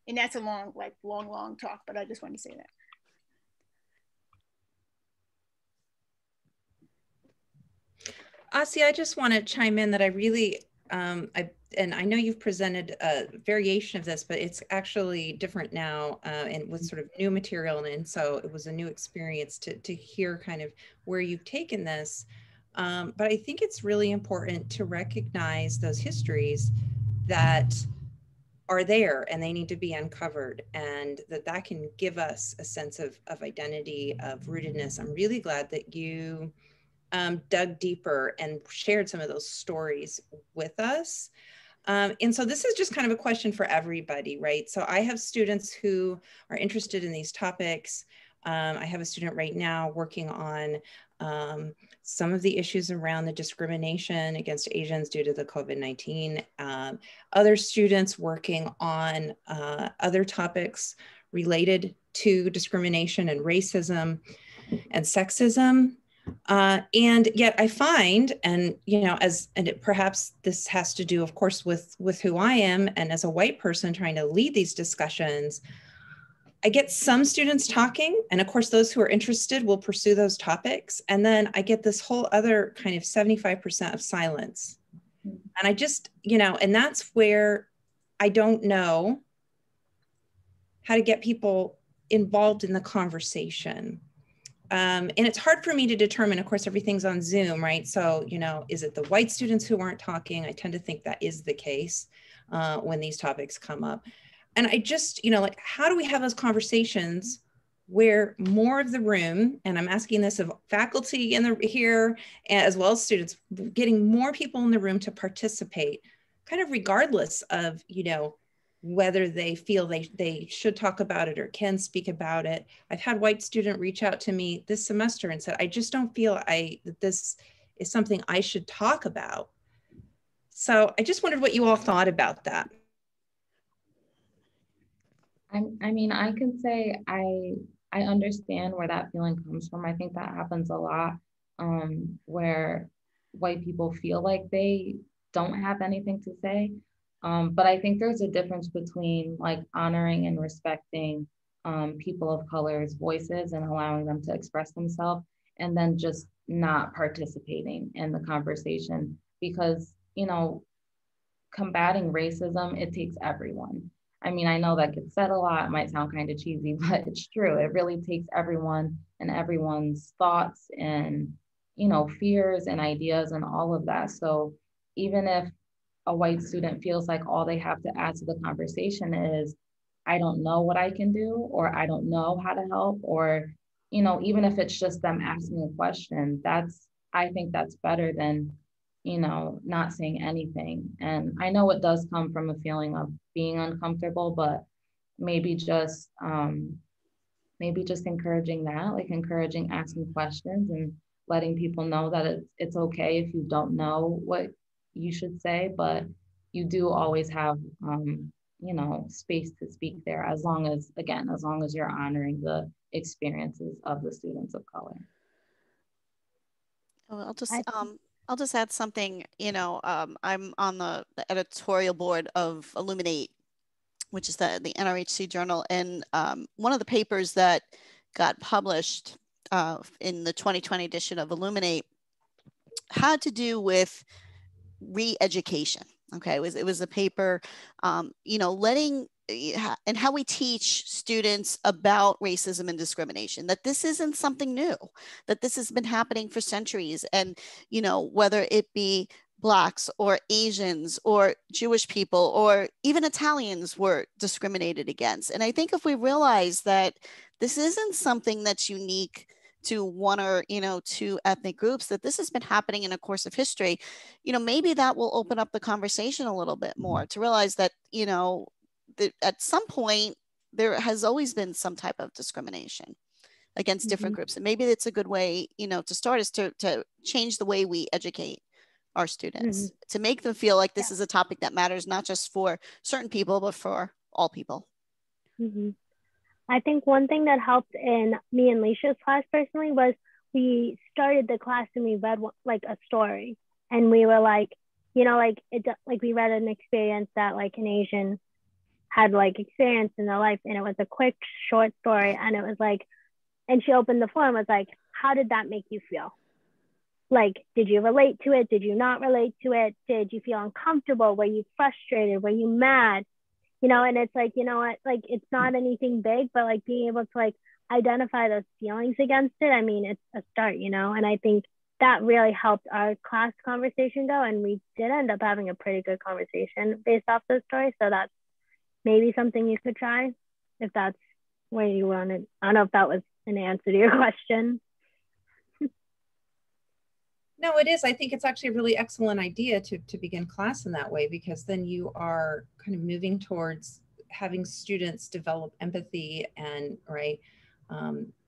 And that's a long talk, but I just wanted to say that. Asiyah, I just want to chime in that I really, I and I know you've presented a variation of this, but it's actually different now and with sort of new material. And so it was a new experience to hear kind of where you've taken this. But I think it's really important to recognize those histories that are there and they need to be uncovered, and that can give us a sense of identity, of rootedness. I'm really glad that you dug deeper and shared some of those stories with us. And so this is just kind of a question for everybody, right? So I have students who are interested in these topics. I have a student right now working on some of the issues around the discrimination against Asians due to the COVID-19. Other students working on other topics related to discrimination and racism and sexism. And yet I find, and perhaps this has to do, of course, with who I am, and as a white person trying to lead these discussions, I get some students talking, and of course, those who are interested will pursue those topics. And then I get this whole other kind of 75% of silence. And I just, and that's where I don't know how to get people involved in the conversation. And it's hard for me to determine, of course, everything's on Zoom, right? So, is it the white students who aren't talking? I tend to think that is the case when these topics come up. And I just, how do we have those conversations where more of the room, and I'm asking this of faculty here, as well as students, getting more people in the room to participate, kind of regardless of, whether they feel they should talk about it or can speak about it. I've had white student reach out to me this semester and said, I just don't feel that this is something I should talk about. So I just wondered what you all thought about that. I mean, I can say I understand where that feeling comes from. I think that happens a lot where white people feel like they don't have anything to say. But I think there's a difference between like honoring and respecting people of color's voices and allowing them to express themselves, and then just not participating in the conversation, because, combating racism, it takes everyone. I mean, I know that gets said a lot, it might sound kind of cheesy, but it's true. It really takes everyone and everyone's thoughts and, fears and ideas and all of that. So even if a white student feels like all they have to add to the conversation is, I don't know what I can do, or I don't know how to help, or, even if it's just them asking a question, I think that's better than, not saying anything. And I know it does come from a feeling of being uncomfortable, but maybe just encouraging that, like encouraging asking questions and letting people know that it's okay if you don't know what you should say, but you do always have, space to speak there, as long as you're honoring the experiences of the students of color. Well, I'll just add something. I'm on the editorial board of Illuminate, which is the NRHC journal, and one of the papers that got published in the 2020 edition of Illuminate had to do with re-education. Okay, it was a paper, letting and how we teach students about racism and discrimination, that this isn't something new, that this has been happening for centuries. And, whether it be Blacks or Asians or Jewish people or even Italians were discriminated against. And I think if we realize that this isn't something that's unique to one or two ethnic groups, that this has been happening in a course of history, maybe that will open up the conversation a little bit more, to realize that that at some point there has always been some type of discrimination against different groups, and maybe it's a good way to start is to change the way we educate our students, to make them feel like this is a topic that matters not just for certain people but for all people. I think one thing that helped in me and Lisha's class personally was we started the class and we read like a story, and we were like, we read an experience that like an Asian had like experienced in their life, and it was a quick short story, and it was like, and she opened the floor and was like, how did that make you feel? like, did you relate to it? Did you not relate to it? Did you feel uncomfortable? Were you frustrated? Were you mad? You know, and it's like, you know what, like, it's not anything big, but like being able to like identify those feelings against it, I mean, it's a start, you know, and I think that really helped our class conversation go. And we did end up having a pretty good conversation based off those stories. So that's maybe something you could try if that's where you wanted. I don't know if that was an answer to your question. No, it is. I think it's actually a really excellent idea to begin class in that way, because then you are kind of moving towards having students develop empathy and, right,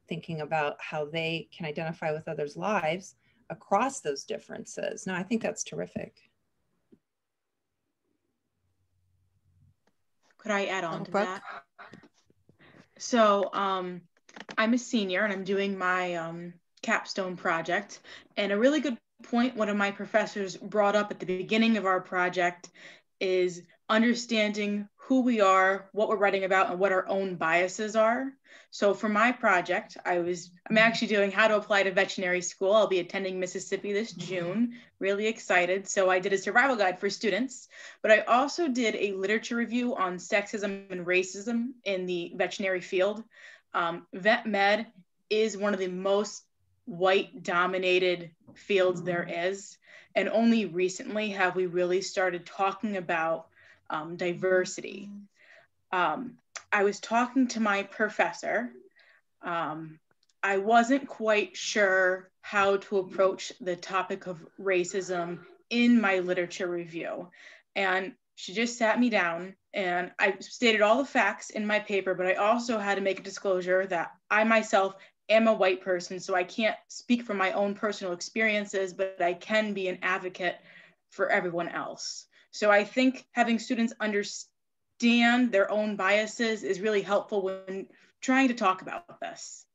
thinking about how they can identify with others' lives across those differences. No, I think that's terrific. Could I add on to that? So I'm a senior and I'm doing my capstone project, and a really good point one of my professors brought up at the beginning of our project is understanding who we are, what we're writing about, and what our own biases are. So for my project, I'm actually doing how to apply to veterinary school. I'll be attending Mississippi this June, really excited. So I did a survival guide for students, but I also did a literature review on sexism and racism in the veterinary field. Vet med is one of the most white dominated fields there is. And only recently have we really started talking about diversity. I was talking to my professor. I wasn't quite sure how to approach the topic of racism in my literature review. And she just sat me down and I stated all the facts in my paper, but I also had to make a disclosure that I myself am a white person, so I can't speak from my own personal experiences, but I can be an advocate for everyone else. So I think having students understand their own biases is really helpful when trying to talk about this.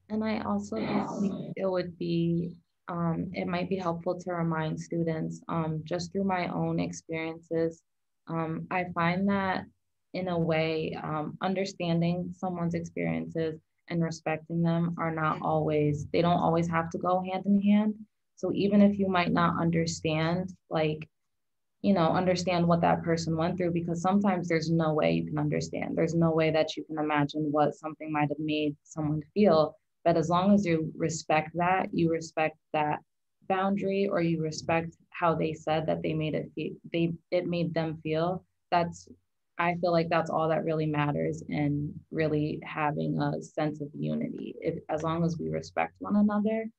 And I also think it would be, it might be helpful to remind students, just through my own experiences, I find that in a way, understanding someone's experiences and respecting them are not always, they don't always have to go hand in hand. So even if you might not understand, like, you know, understand what that person went through, because sometimes there's no way you can understand. There's no way that you can imagine what something might have made someone feel. But as long as you respect that boundary, or you respect how they said that they made it feel, it made them feel, I feel like that's all that really matters in really having a sense of unity. As long as we respect one another,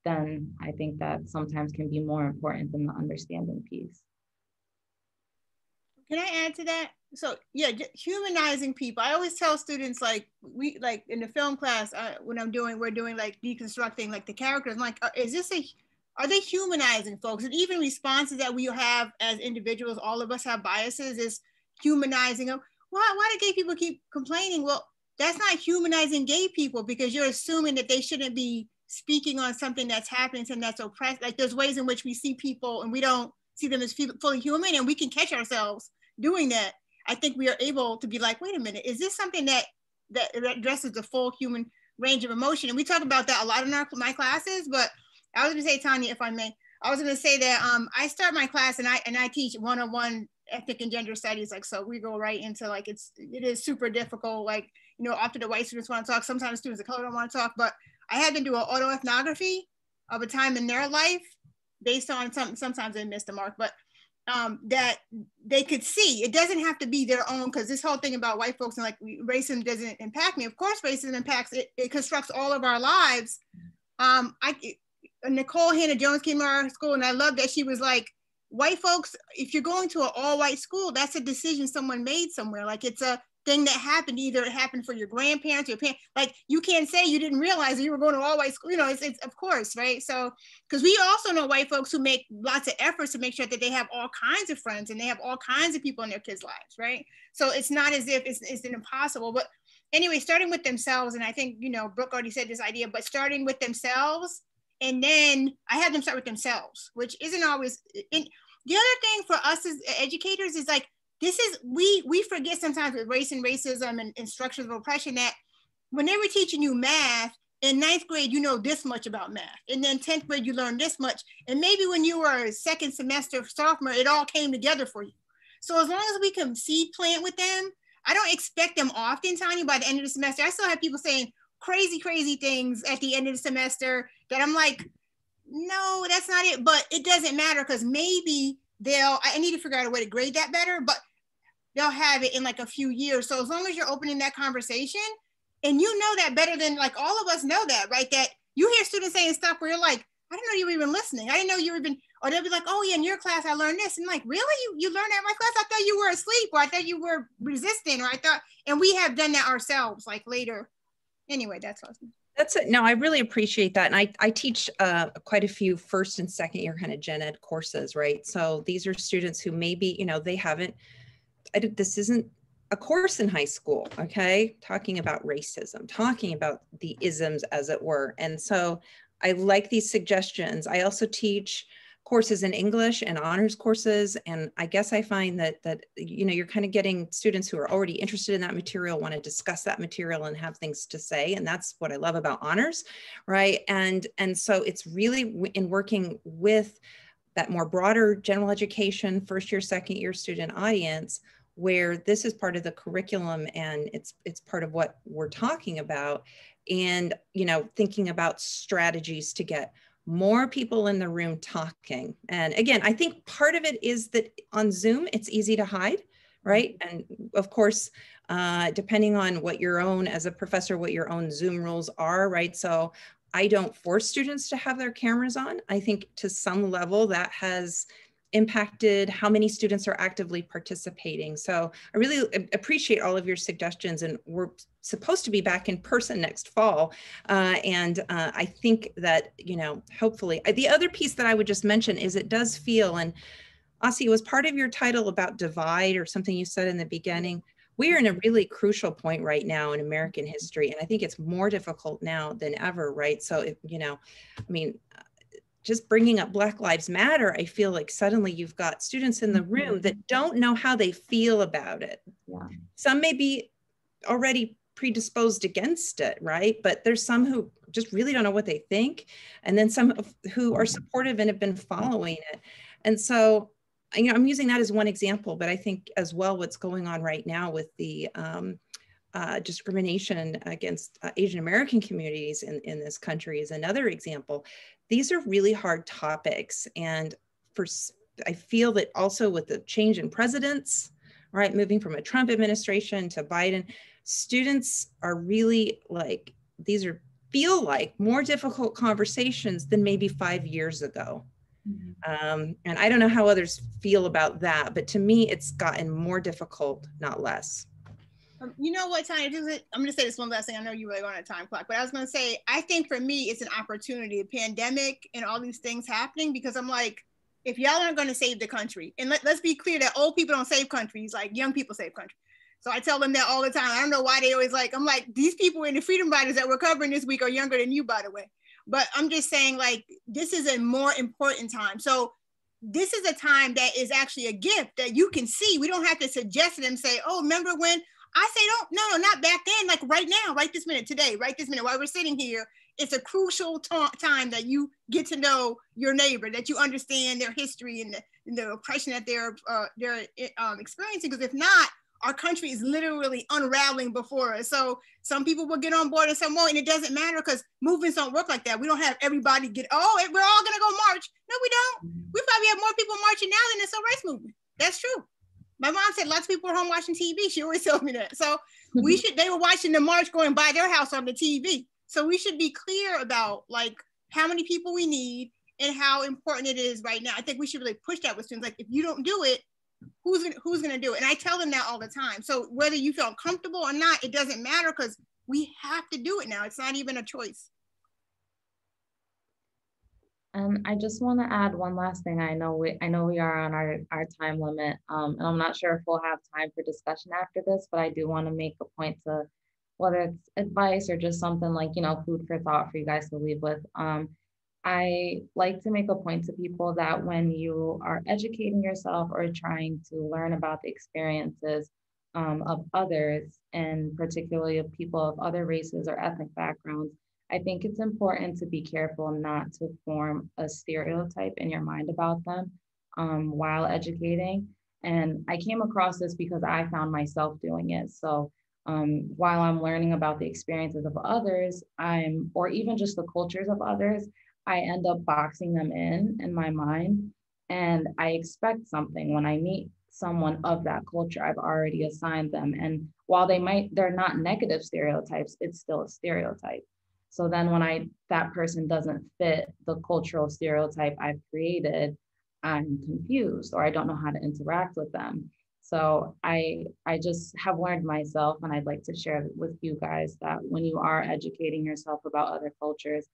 then I think that sometimes can be more important than the understanding piece. Can I add to that? So yeah, humanizing people. I always tell students, like, in the film class, when we're doing like deconstructing like the characters, I'm like, are they humanizing folks? And even responses that we have as individuals, all of us have biases, is humanizing them. Why do gay people keep complaining? Well, that's not humanizing gay people, because you're assuming that they shouldn't be speaking on something that's happening, something that's oppressed. Like, there's ways in which we see people and we don't see them as fully human, and we can catch ourselves doing that. I think we are able to be like, wait a minute, is this something that addresses the full human range of emotion? And we talk about that a lot in my classes. But I was going to say, Tanya, if I may, I was going to say that I start my class and I teach 101 ethnic and gender studies. Like, so we go right into like, it is super difficult. Like, you know, often the white students want to talk, sometimes students of color don't want to talk, but I had to do an autoethnography of a time in their life based on sometimes they miss the mark, but that they could see. It doesn't have to be their own, because this whole thing about white folks and like racism doesn't impact me. Of course, racism impacts, it constructs all of our lives. Nicole Hannah-Jones came to our school, and I love that she was like, white folks, if you're going to an all-white school, that's a decision someone made somewhere. Like, it's a thing that happened. Either it happened for your grandparents or your parents. Like, you can't say you didn't realize that you were going to all-white school. You know, it's of course, right? So, because we also know white folks who make lots of efforts to make sure that they have all kinds of friends and they have all kinds of people in their kids' lives, right? So it's not as if it's an impossible. But anyway, starting with themselves, and I think, you know, Brooke already said this idea, but starting with themselves, and then I had them start with themselves, which isn't always. The other thing for us as educators is like, we forget sometimes with race and racism and structures of oppression that when they were teaching you math, in 9th grade, you know this much about math. And then 10th grade, you learn this much. And maybe when you were a second semester sophomore, it all came together for you. So as long as we can seed plant with them, I don't expect them often, Tanya, by the end of the semester. I still have people saying crazy, crazy things at the end of the semester that I'm like, no, that's not it. But it doesn't matter because maybe I need to figure out a way to grade that better, but they'll have it in like a few years. So as long as you're opening that conversation, and you know that better than like all of us know that, right? That you hear students saying stuff where you're like, I didn't know you were even listening. I didn't know you were even, or they'll be like, oh yeah, in your class, I learned this. And like, really? You learned that in my class? I thought you were asleep, or I thought you were resistant, or I thought, and we have done that ourselves, like later. Anyway, that's awesome. That's it. No, I really appreciate that. And I teach quite a few first and second year kind of gen ed courses, right? So these are students who maybe, they haven't, this isn't a course in high school, okay? Talking about racism, talking about the isms as it were. And so I like these suggestions. I also teach courses in English and honors courses. And I guess I find that you're kind of getting students who are already interested in that material, want to discuss that material and have things to say. And that's what I love about honors, right? And so it's really in working with that more broader general education, first year, second year student audience, where this is part of the curriculum and it's part of what we're talking about, and thinking about strategies to get more people in the room talking. And again, I think part of it is that on Zoom, it's easy to hide, right? And of course, depending on what your own, as a professor, what your own Zoom rules are, right? So I don't force students to have their cameras on. I think to some level that has impacted how many students are actively participating. So I really appreciate all of your suggestions, and we're supposed to be back in person next fall. I think that, hopefully, the other piece that I would just mention is it does feel, and Asiyah, was part of your title about divide or something you said in the beginning. We are in a really crucial point right now in American history. And I think it's more difficult now than ever, right? So, just bringing up Black Lives Matter, I feel like suddenly you've got students in the room that don't know how they feel about it. Yeah. Some may be already predisposed against it, right? But there's some who just really don't know what they think. And then some who are supportive and have been following it. And so, I'm using that as one example, but I think as well what's going on right now with the discrimination against Asian American communities in this country is another example. These are really hard topics. And I feel that also with the change in presidents, right, moving from a Trump administration to Biden, students are really like, feel like more difficult conversations than maybe 5 years ago. Mm-hmm. And I don't know how others feel about that, but to me, it's gotten more difficult, not less. You know what, Tanya, I'm going to say this one last thing. I know you really on a time clock, but I was going to say, I think for me, it's an opportunity, a pandemic and all these things happening, because I'm like, if y'all aren't going to save the country, and let's be clear that old people don't save countries, like young people save country. So I tell them that all the time. I don't know why they always I'm like, these people in the freedom riders that we're covering this week are younger than you, by the way. But I'm just saying, like, this is a more important time. So this is a time that is actually a gift that you can see. We don't have to suggest it and say, oh, remember when? I say, no, not back then, like right now, right this minute, today, right this minute, while we're sitting here. It's a crucial time that you get to know your neighbor, that you understand their history and the oppression that they're experiencing. Because if not, our country is literally unraveling before us. So some people will get on board and some won't, and it doesn't matter because movements don't work like that. We don't have everybody we're all gonna go march. No, we don't. We probably have more people marching now than the civil rights movement. That's true. My mom said lots of people are home watching TV. She always told me that. So they were watching the march going by their house on the TV. So we should be clear about like how many people we need and how important it is right now. I think we should really push that with students. Like, if you don't do it, who's gonna do it? And I tell them that all the time. So whether you feel comfortable or not, it doesn't matter because we have to do it now. It's not even a choice. I just want to add one last thing. I know we are on our time limit, and I'm not sure if we'll have time for discussion after this, but I do want to make a point to, whether it's advice or just something like, food for thought for you guys to leave with. I like to make a point to people that when you are educating yourself or trying to learn about the experiences, of others, and particularly of people of other races or ethnic backgrounds, I think it's important to be careful not to form a stereotype in your mind about them while educating. And I came across this because I found myself doing it. So while I'm learning about the experiences of others, or even just the cultures of others, I end up boxing them in my mind. And I expect something when I meet someone of that culture. I've already assigned them. And while they're not negative stereotypes, it's still a stereotype. So then when that person doesn't fit the cultural stereotype I've created, I'm confused, or I don't know how to interact with them. So I just have learned myself, and I'd like to share with you guys, that when you are educating yourself about other cultures,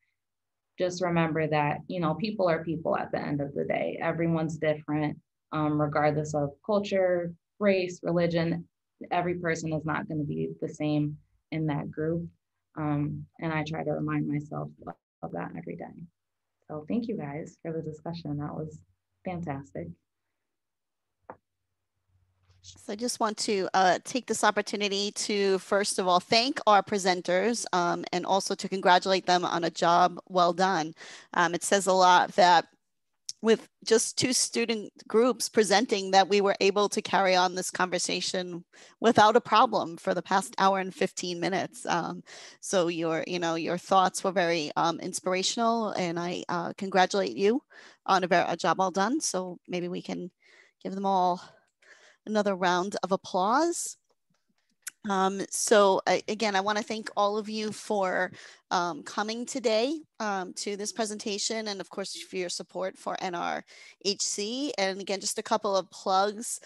just remember that, people are people at the end of the day. Everyone's different, regardless of culture, race, religion. Every person is not going to be the same in that group. And I try to remind myself of that every day. So thank you guys for the discussion. That was fantastic. So I just want to take this opportunity to, first of all, thank our presenters and also to congratulate them on a job well done. It says a lot that with just 2 student groups presenting, that we were able to carry on this conversation without a problem for the past hour and 15 minutes. So your thoughts were very inspirational, and I congratulate you on a job well done. So maybe we can give them all another round of applause. Again, I want to thank all of you for coming today to this presentation, and of course for your support for NRHC. And again, just a couple of plugs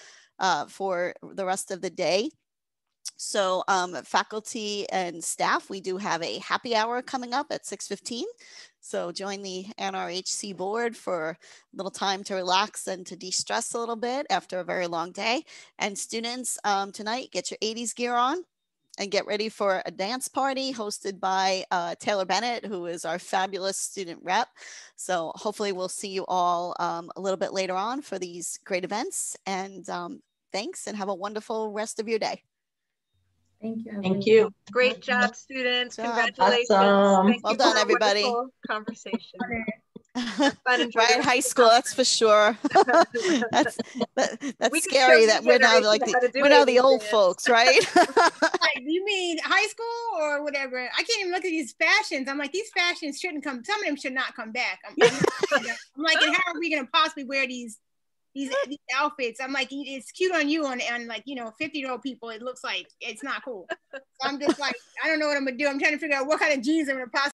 for the rest of the day. So faculty and staff, we do have a happy hour coming up at 6:15. So join the NRHC board for a little time to relax and to de-stress a little bit after a very long day. And students, tonight, get your 80s gear on and get ready for a dance party hosted by Taylor Bennett, who is our fabulous student rep. So hopefully we'll see you all a little bit later on for these great events. And thanks, and have a wonderful rest of your day. Thank you. Thank you. Great job, students. Good job. Congratulations. Awesome. Thank Well you done, for a everybody. wonderful conversation. Fun, enjoy right, high school, that's for sure. that's scary that we're now like we're now the old folks, right? Like, you mean high school or whatever? I can't even look at these fashions. I'm like, these fashions shouldn't come. Some of them should not come back. I'm like, and how are we gonna possibly wear these outfits? I'm like, it's cute on you, on like 50-year-old people. It looks like it's not cool. So I'm just like, I don't know what I'm gonna do. I'm trying to figure out what kind of jeans I'm gonna